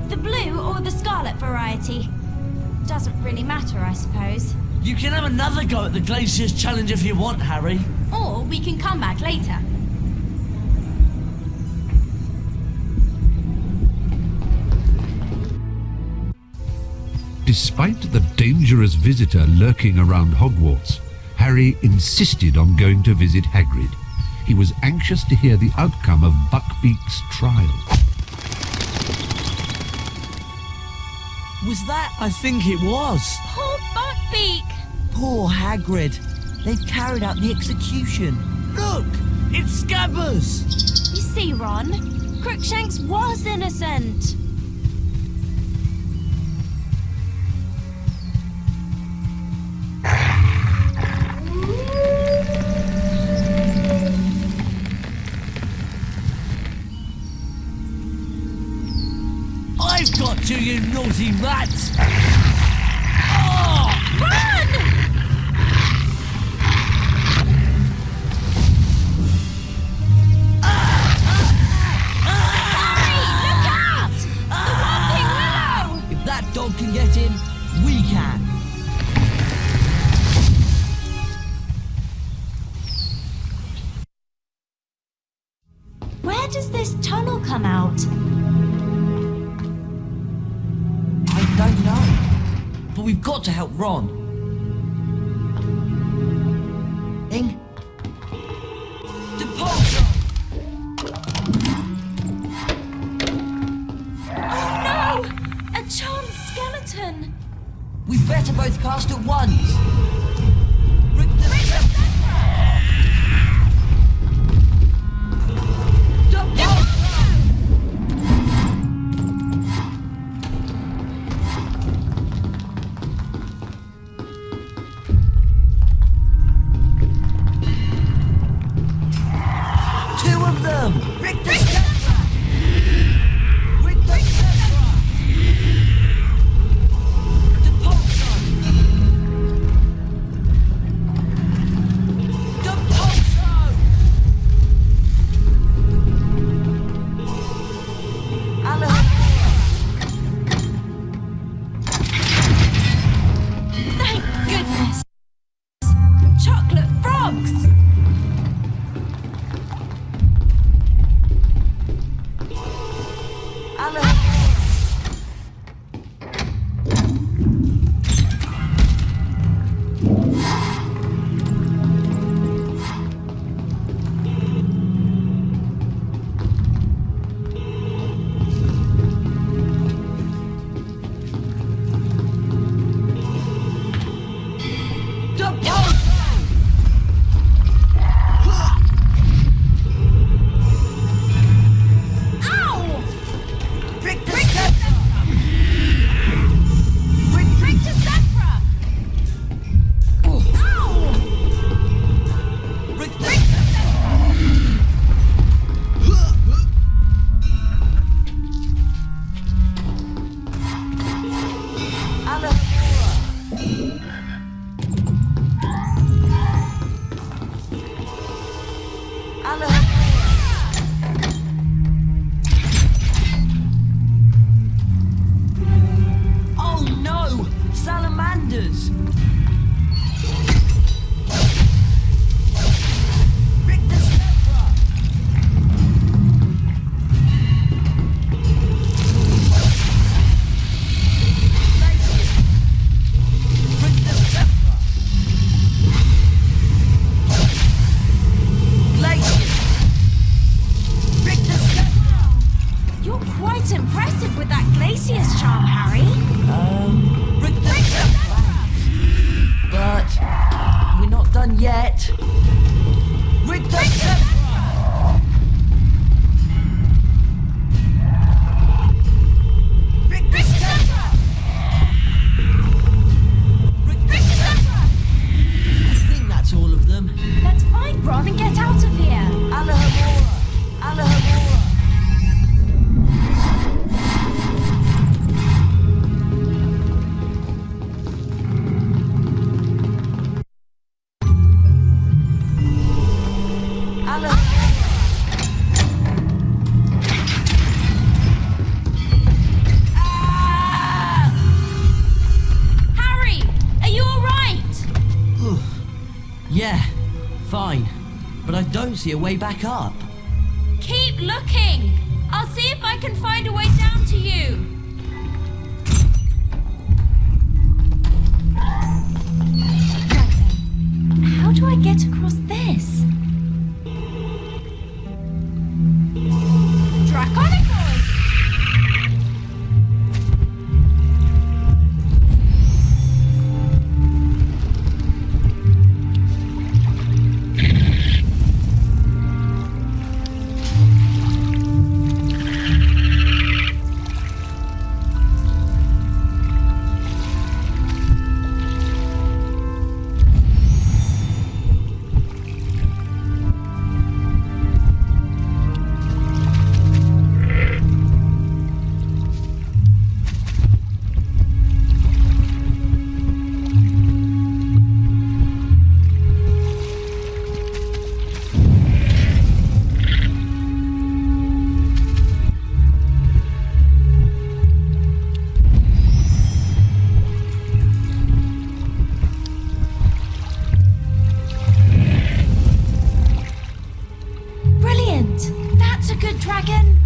The blue or the scarlet variety. Doesn't really matter, I suppose. You can have another go at the Glaciers Challenge if you want, Harry. Or we can come back later. Despite the dangerous visitor lurking around Hogwarts, Harry insisted on going to visit Hagrid. He was anxious to hear the outcome of Buckbeak's trial. Was that? I think it was. Poor Buckbeak! Poor Hagrid. They've carried out the execution. Look! It's Scabbers! You see, Ron, Crookshanks was innocent. I've got to, you naughty rat! Run! Look out! The Whomping Willow! If that dog can get in, we can. Where does this tunnel come out? I don't know. But we've got to help Ron. Ing? Depulso! Oh no! A charmed skeleton! We better both cast at once. Rick the Two of them! Rick the Scepter! Rick the Scepter! Depulso! Yeah, fine. But I don't see a way back up. Keep looking! I'll see if I can find a way down to you. Right then. How do I get across this? Draconic noise! Dragon?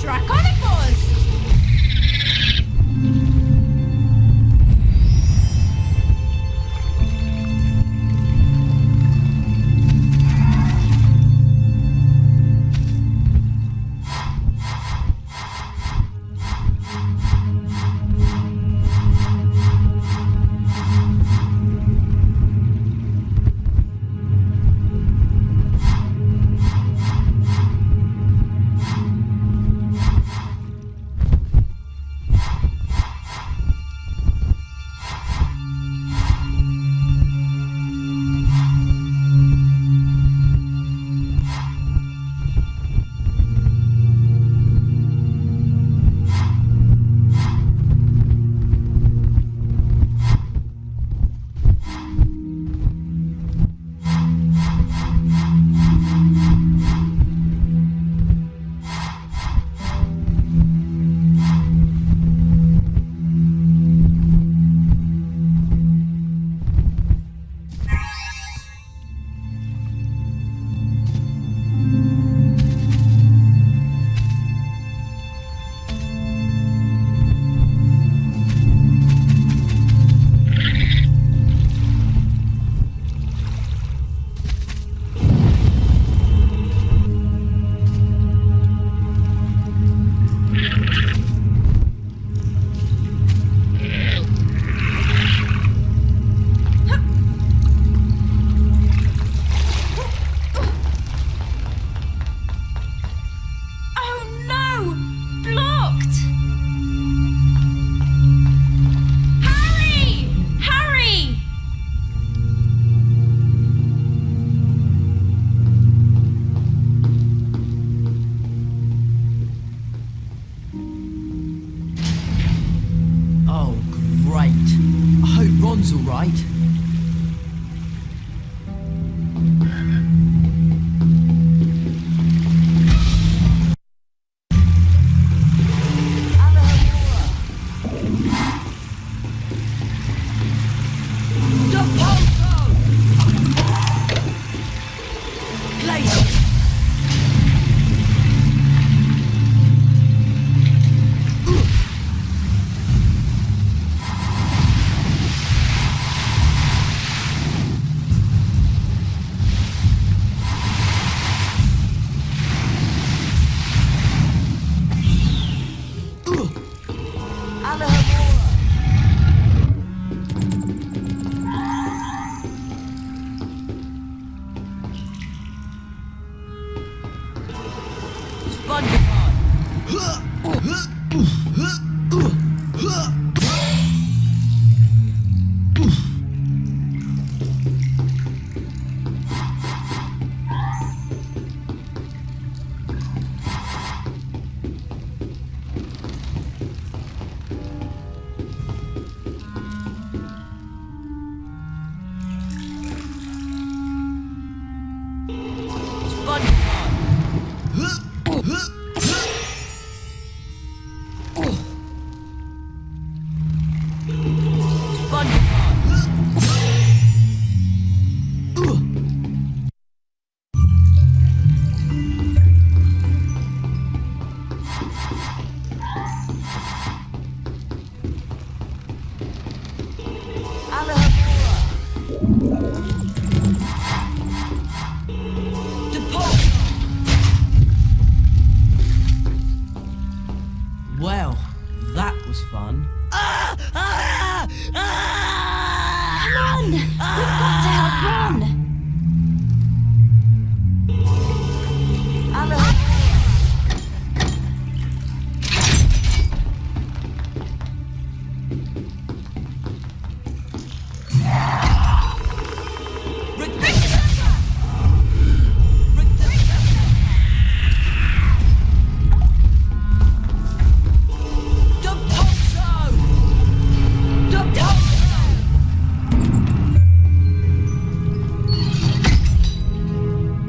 Draconic Force! Ron's all right. Well, that was fun. Come on! We've got to help Ron!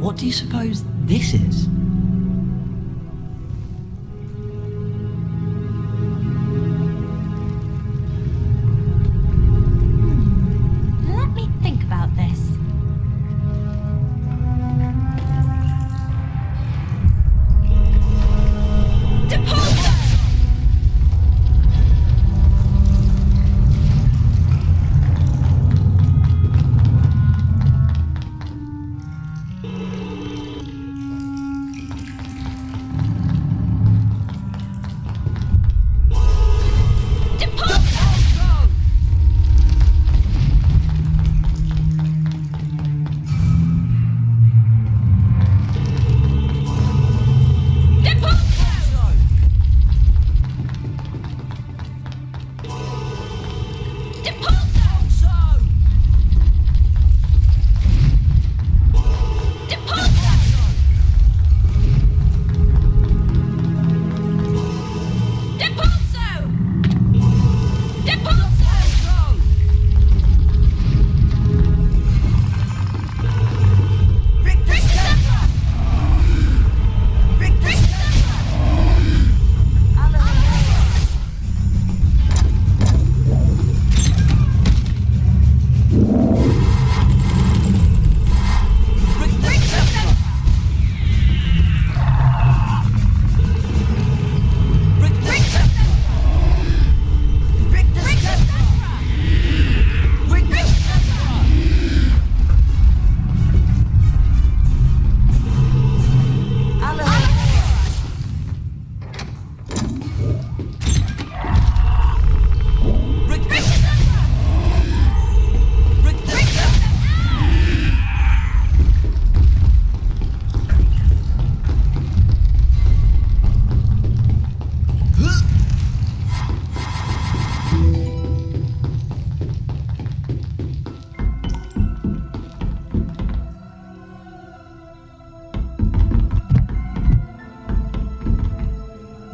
What do you suppose this is? Let me think about this.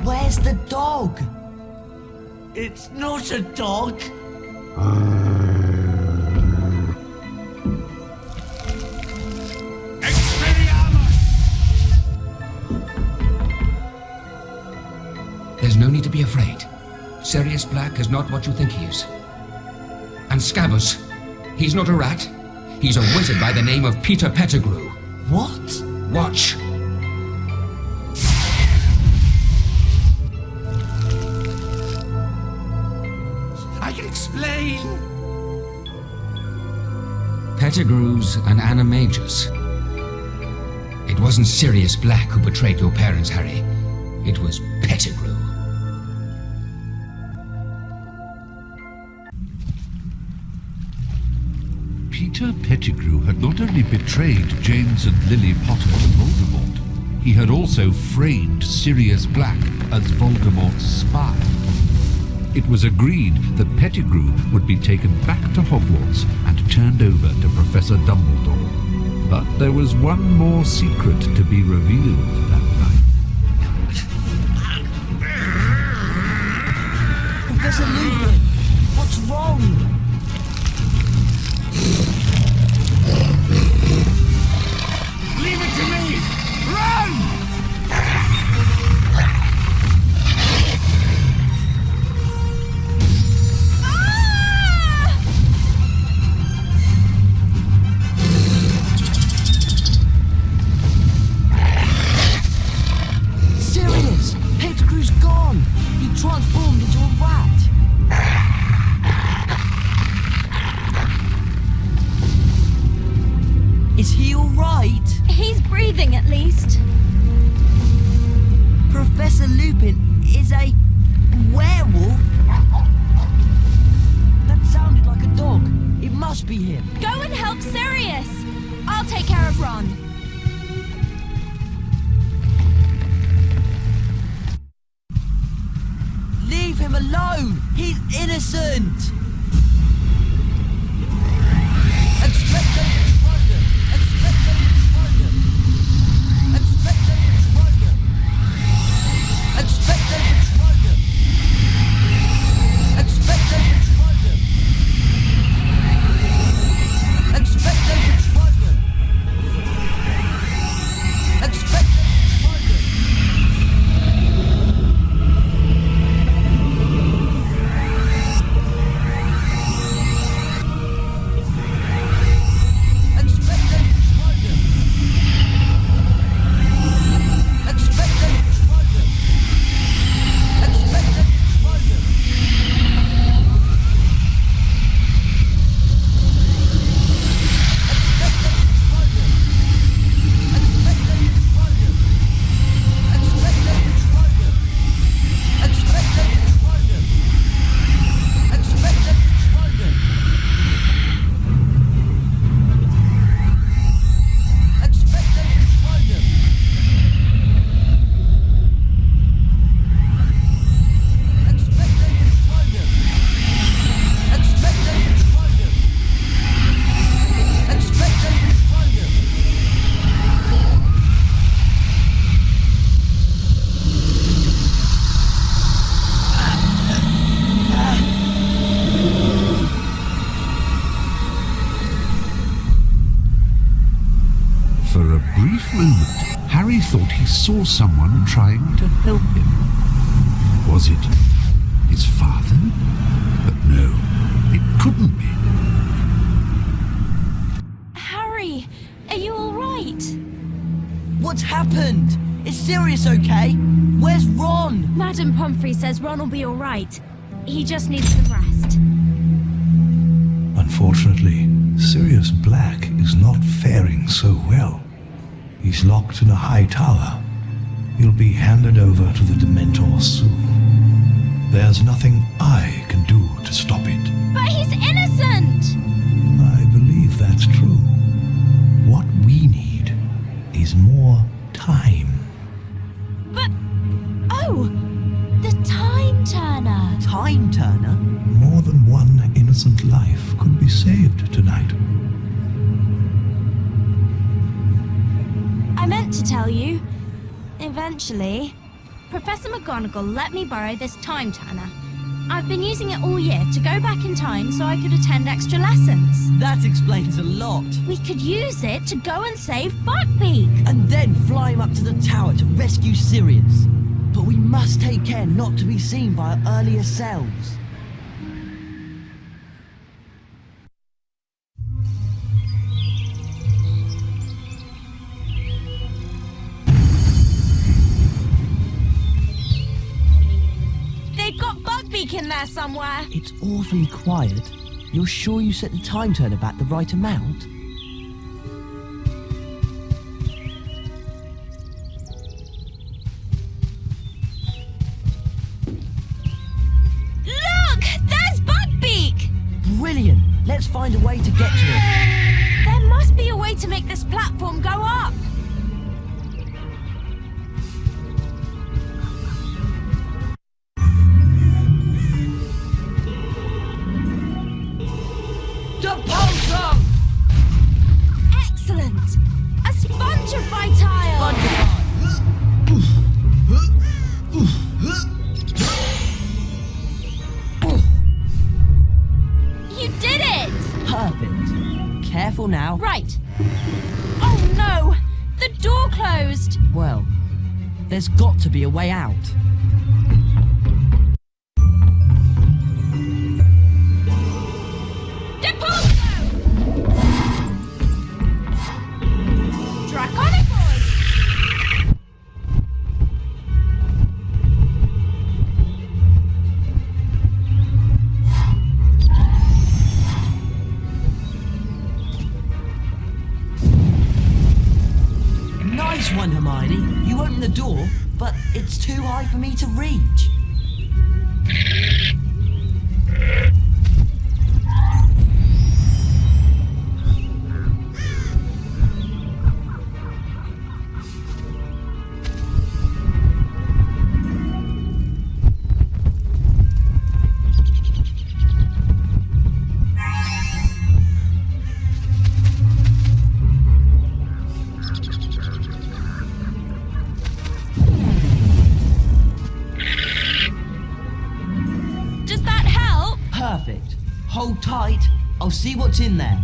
Where's the dog? It's not a dog. There's no need to be afraid. Sirius Black is not what you think he is. And Scabbers, he's not a rat. He's a wizard by the name of Peter Pettigrew. What? Watch. I can explain. Pettigrew's an animagus. It wasn't Sirius Black who betrayed your parents, Harry. It was Pettigrew. Peter Pettigrew had not only betrayed James and Lily Potter to Voldemort, he had also framed Sirius Black as Voldemort's spy. It was agreed that Pettigrew would be taken back to Hogwarts and turned over to Professor Dumbledore. But there was one more secret to be revealed that night. Professor Lupin, what's wrong? Leave it to me! Run! Sirius! Pettigrew's gone! He transformed into a rat! he alright? He's breathing at least. Professor Lupin is a werewolf? That sounded like a dog. It must be him. Go and help Sirius. I'll take care of Ron. Leave him alone! He's innocent! Harry thought he saw someone trying to help him. Was it his father? But no, it couldn't be. Harry, are you all right? What's happened? Is Sirius okay? Where's Ron? Madam Pomfrey says Ron will be all right. He just needs some rest. Unfortunately, Sirius Black is not faring so well. He's locked in a high tower. He'll be handed over to the Dementors soon. There's nothing I can do to stop it. But he's innocent! I believe that's true. What we need is more time. But... oh! The Time Turner! Time Turner? More than one innocent life could be saved tonight. I meant to tell you. Eventually, Professor McGonagall let me borrow this Time Turner. I've been using it all year to go back in time so I could attend extra lessons. That explains a lot. We could use it to go and save Buckbeak. And then fly him up to the tower to rescue Sirius. But we must take care not to be seen by our earlier selves. They've got Buckbeak in there somewhere. It's awfully quiet. You're sure you set the Time Turner back the right amount? Look! There's Buckbeak! Brilliant! Let's find a way to get to him. There must be a way to make this platform go up. Excellent! A Spongify tile! You did it! Perfect. Careful now. Right. Oh no! The door closed! Well, there's got to be a way out. the door, but it's too high for me to reach. Perfect. Hold tight. I'll see what's in there.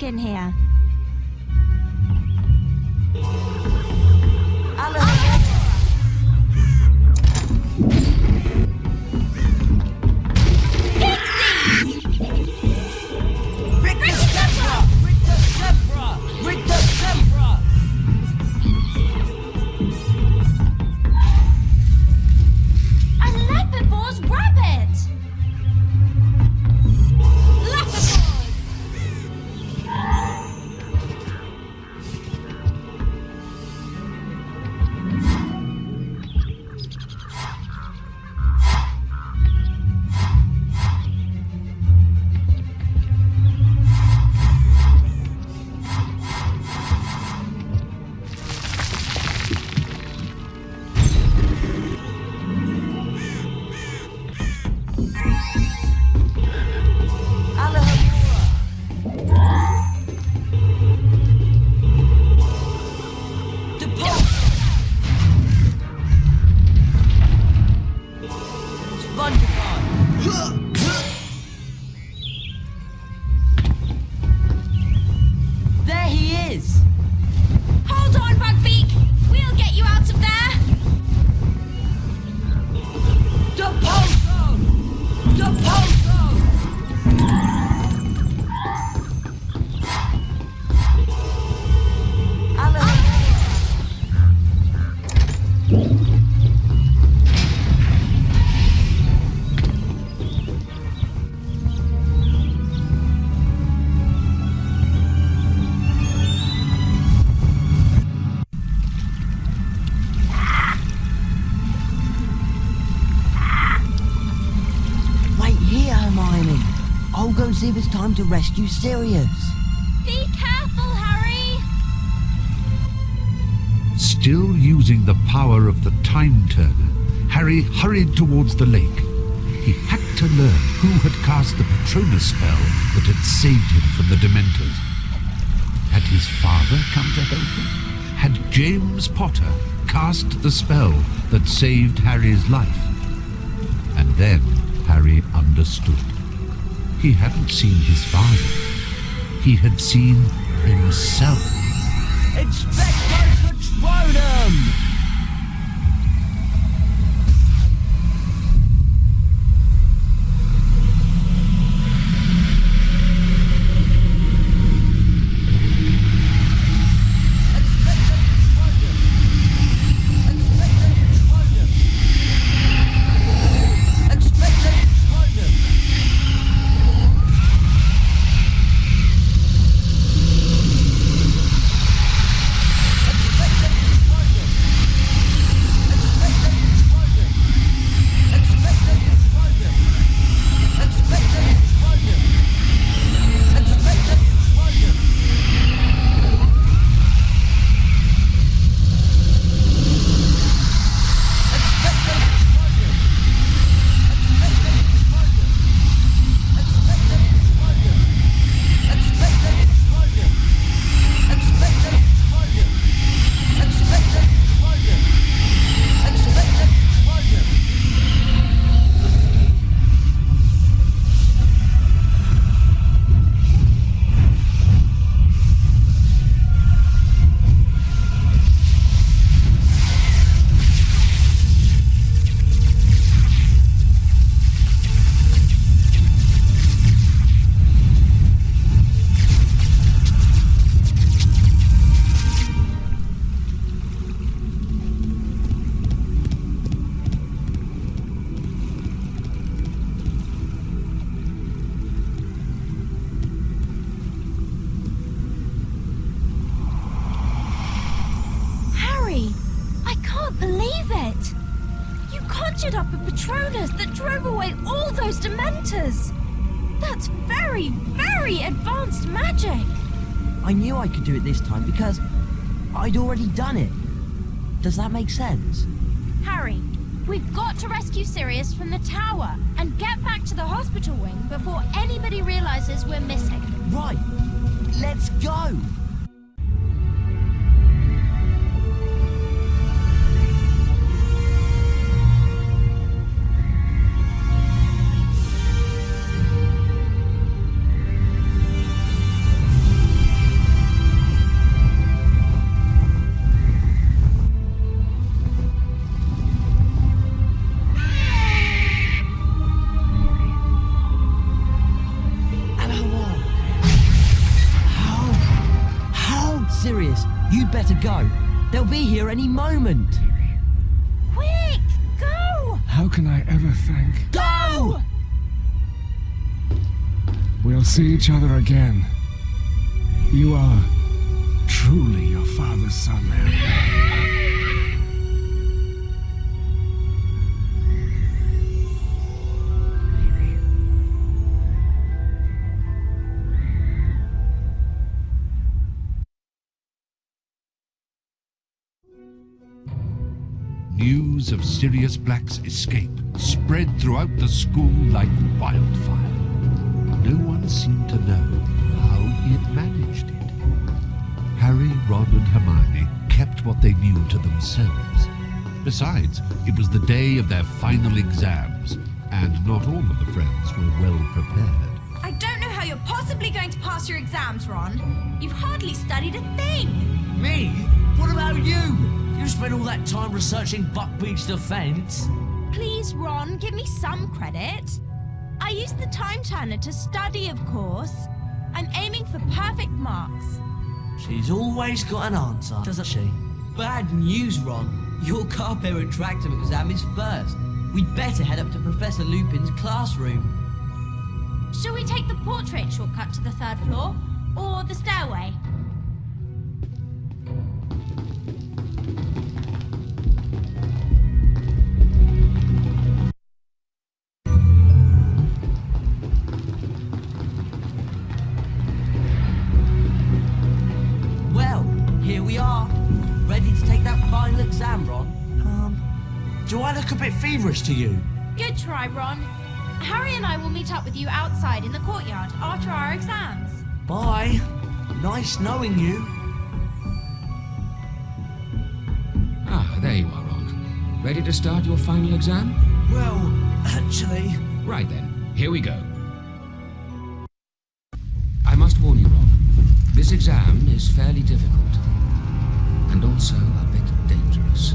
In here. See if it's time to rescue Sirius. Be careful, Harry! Still using the power of the Time Turner, Harry hurried towards the lake. He had to learn who had cast the Patronus spell that had saved him from the Dementors. Had his father come to help him? Had James Potter cast the spell that saved Harry's life? And then Harry understood. He hadn't seen his father. He had seen himself. Inspector Patronum! Up a Patronus that drove away all those Dementors. That's very, very advanced magic. I knew I could do it this time because I'd already done it. Does that make sense? Harry, we've got to rescue Sirius from the tower and get back to the hospital wing before anybody realizes we're missing. Right. Let's go. You'd better go. They'll be here any moment. Quick, go! How can I ever thank? Go! We'll see each other again. You are truly your father's son, Harry. News of Sirius Black's escape spread throughout the school like wildfire. No one seemed to know how he had managed it. Harry, Ron and Hermione kept what they knew to themselves. Besides, it was the day of their final exams, and not all of the friends were well prepared. I don't know how you're possibly going to pass your exams, Ron. You've hardly studied a thing. Me? What about you? You spent all that time researching Buckbeak's defense. Please, Ron, give me some credit. I used the time turner to study, of course. I'm aiming for perfect marks. She's always got an answer, doesn't she? Bad news, Ron. Your carpet retractum exam is first. We'd better head up to Professor Lupin's classroom. Shall we take the portrait shortcut to the 3rd floor? Or the stairway? Do I look a bit feverish to you? Good try, Ron. Harry and I will meet up with you outside in the courtyard after our exams. Bye. Nice knowing you. Ah, there you are, Ron. Ready to start your final exam? Well, actually... Right then, here we go. This exam is fairly difficult. And also a bit dangerous.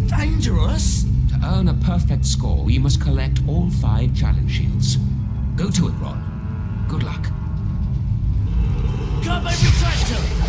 Dangerous? To earn a perfect score, you must collect all 5 challenge shields. Go to it, Ron. Good luck. Come and retract him!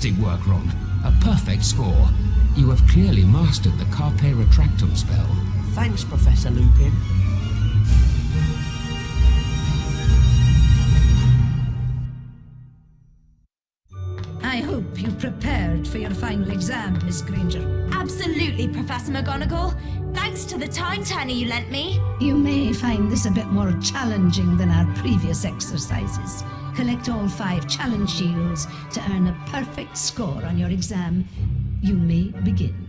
Fantastic work, Ron. A perfect score. You have clearly mastered the Carpe Retractum spell. Thanks, Professor Lupin. I hope you've prepared for your final exam, Miss Granger. Absolutely, Professor McGonagall. Thanks to the time turner you lent me. You may find this a bit more challenging than our previous exercises. Collect all 5 challenge shields to earn a perfect score on your exam. You may begin.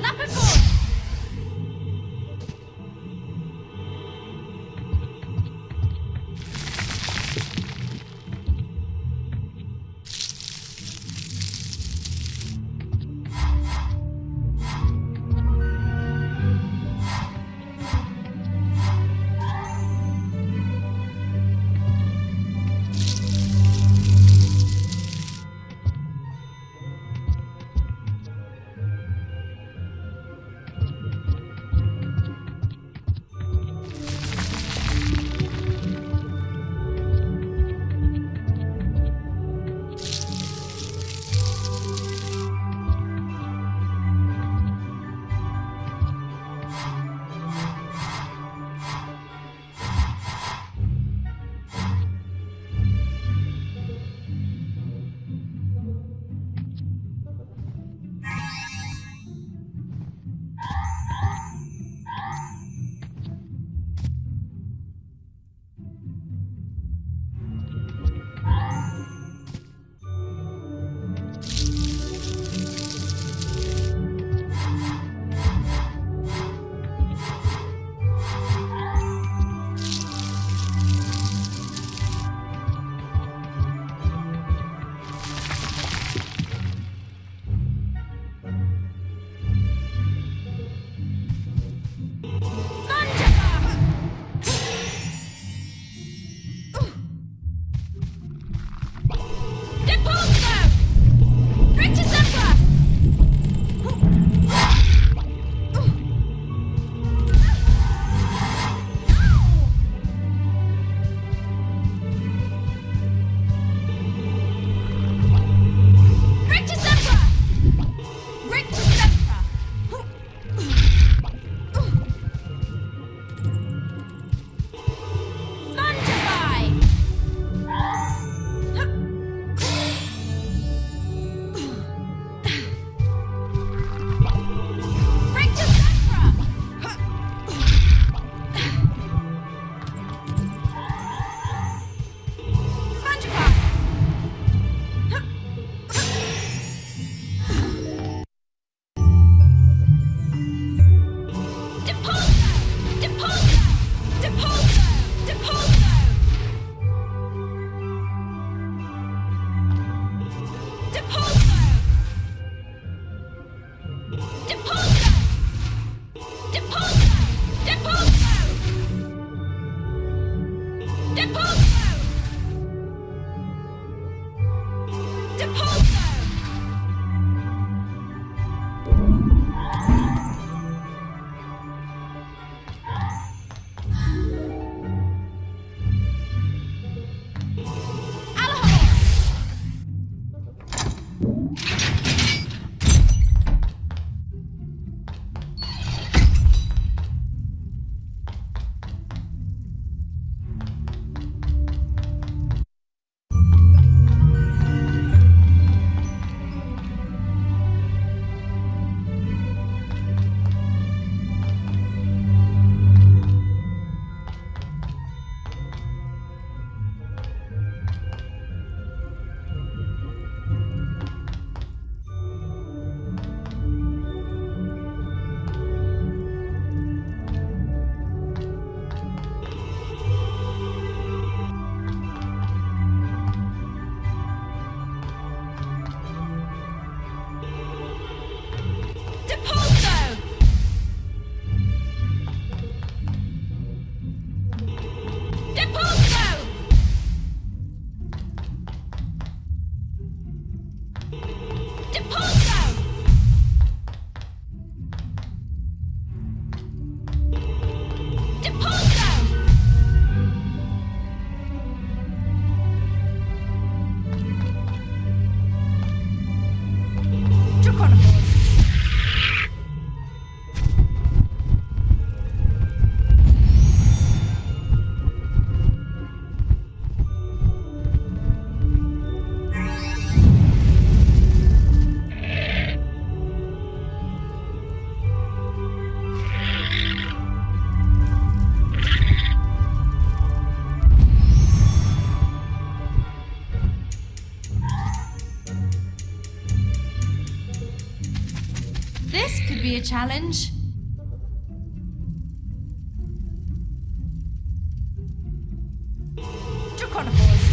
Leprechaun! a challenge. Draconophores.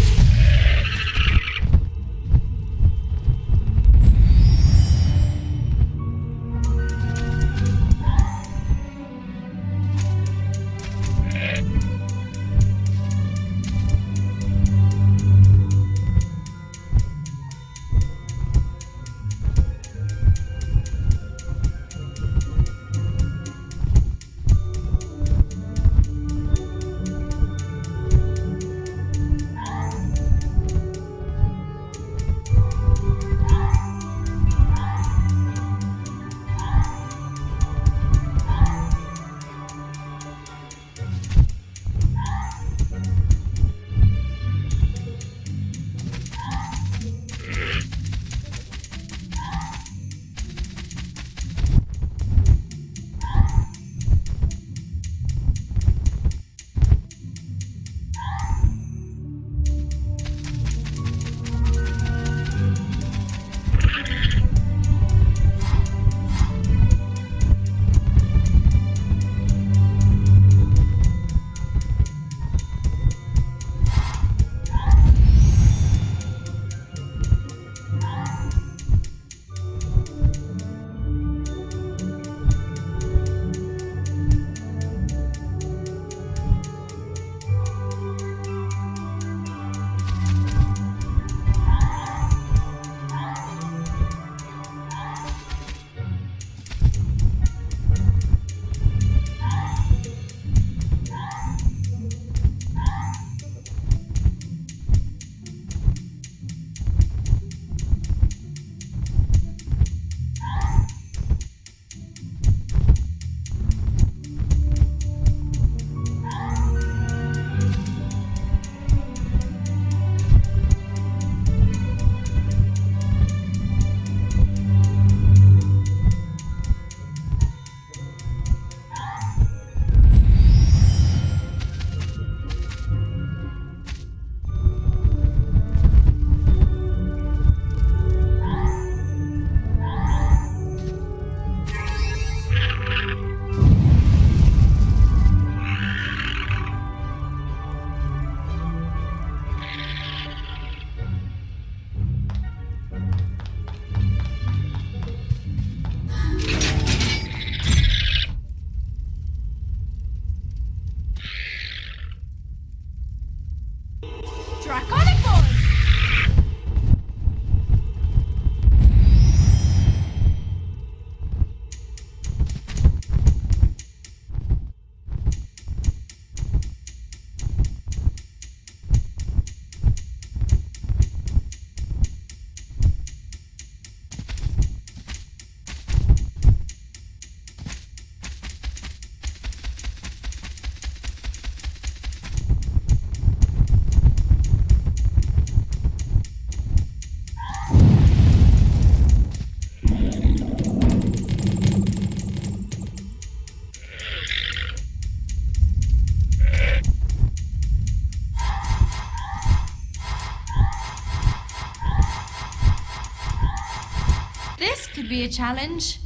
This could be a challenge.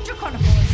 Draconophores.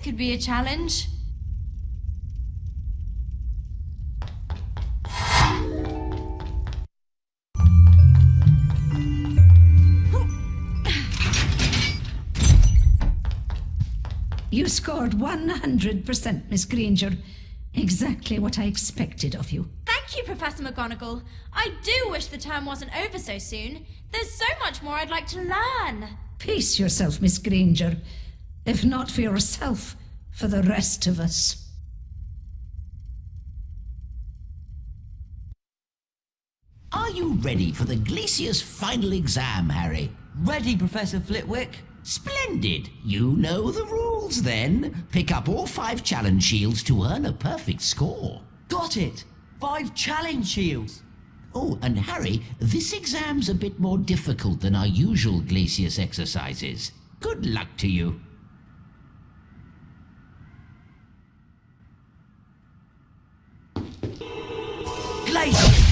could be a challenge. You scored 100%, Miss Granger. Exactly what I expected of you. Thank you, Professor McGonagall. I do wish the term wasn't over so soon. There's so much more I'd like to learn. Pace yourself, Miss Granger. If not for yourself, for the rest of us. Are you ready for the Glacier's final exam, Harry? Ready, Professor Flitwick. Splendid. You know the rules then. Pick up all 5 challenge shields to earn a perfect score. Got it. 5 challenge shields. Oh, and Harry, this exam's a bit more difficult than our usual Glacius exercises. Good luck to you. Glacier!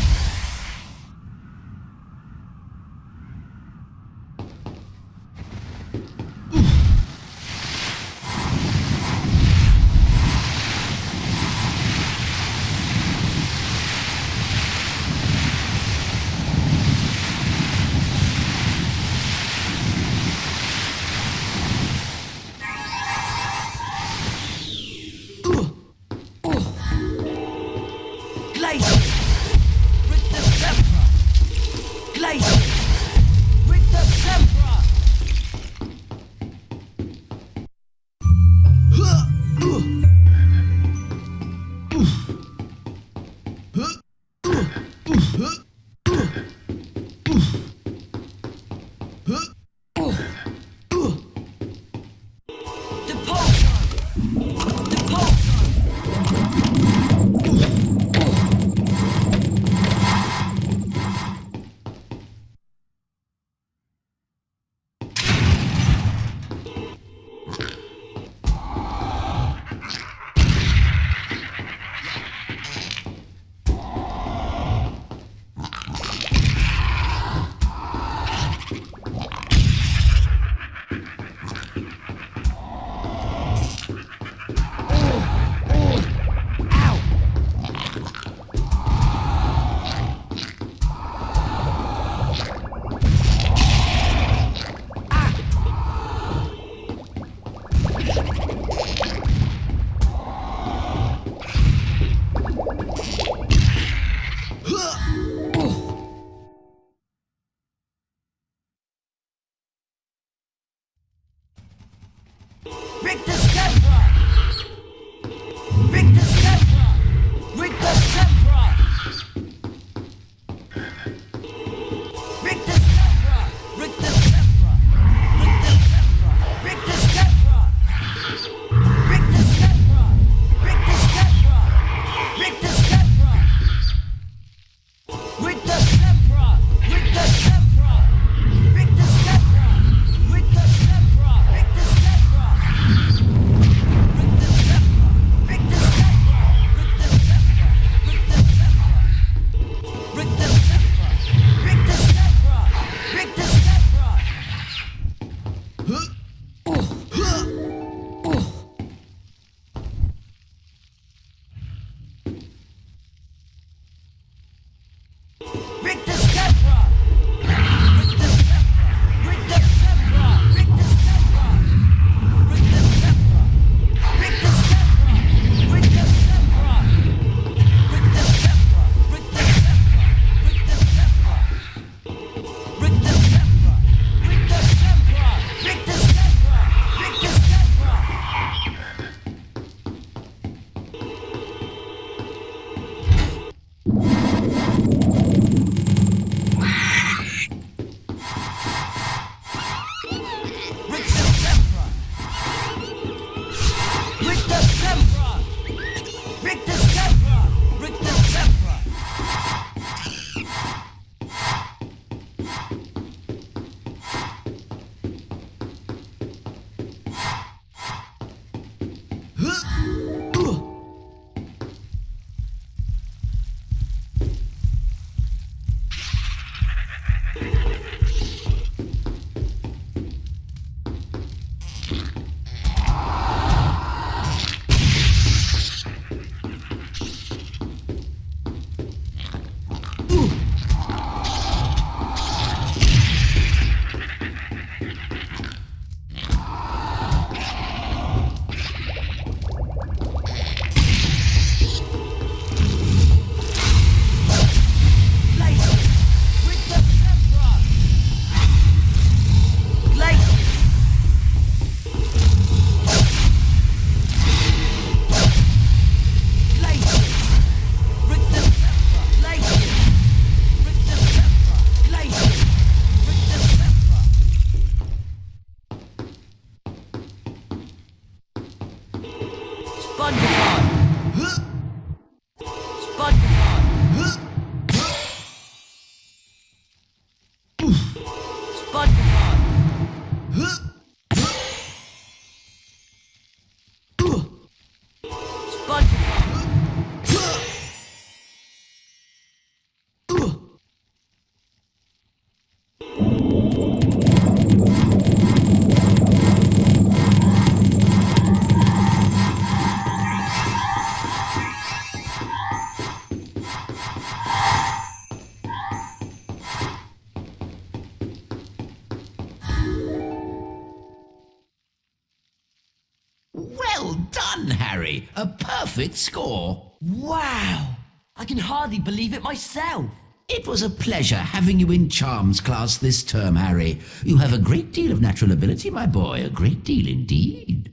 Well done, Harry. A perfect score. Wow! I can hardly believe it myself. It was a pleasure having you in Charms class this term, Harry. You have a great deal of natural ability, my boy. A great deal indeed.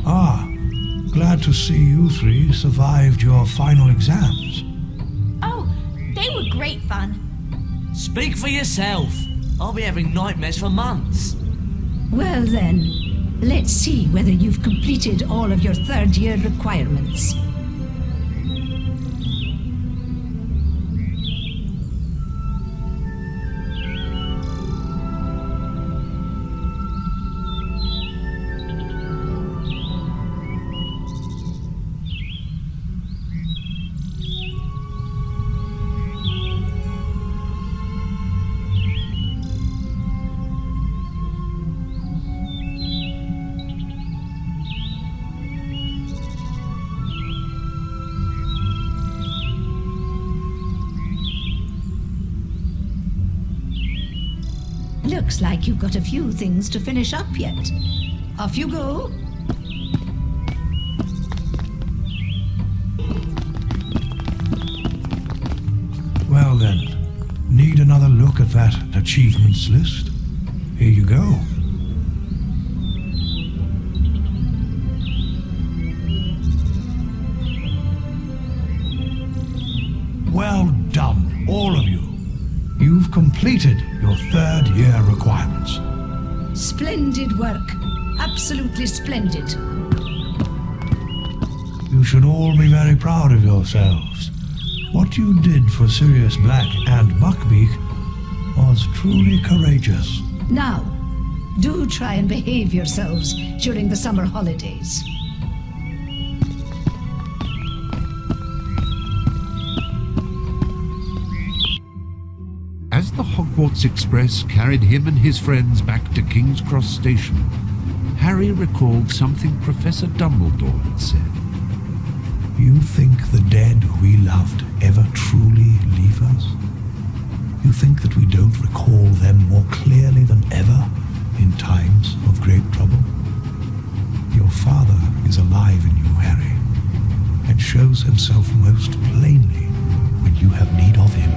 Ah, glad to see you three survived your final exams. Oh, they were great fun. Speak for yourself. I'll be having nightmares for months. Well then, let's see whether you've completed all of your third-year requirements. Looks like you've got a few things to finish up yet. Off you go. Well then, need another look at that achievements list? Here you go. Well done, all of you. You've completed your third-year requirements. Splendid work. Absolutely splendid. You should all be very proud of yourselves. What you did for Sirius Black and Buckbeak was truly courageous. Now, do try and behave yourselves during the summer holidays. As the Hogwarts Express carried him and his friends back to King's Cross Station, Harry recalled something Professor Dumbledore had said. You think the dead we loved ever truly leave us? You think that we don't recall them more clearly than ever in times of great trouble? Your father is alive in you, Harry, and shows himself most plainly when you have need of him.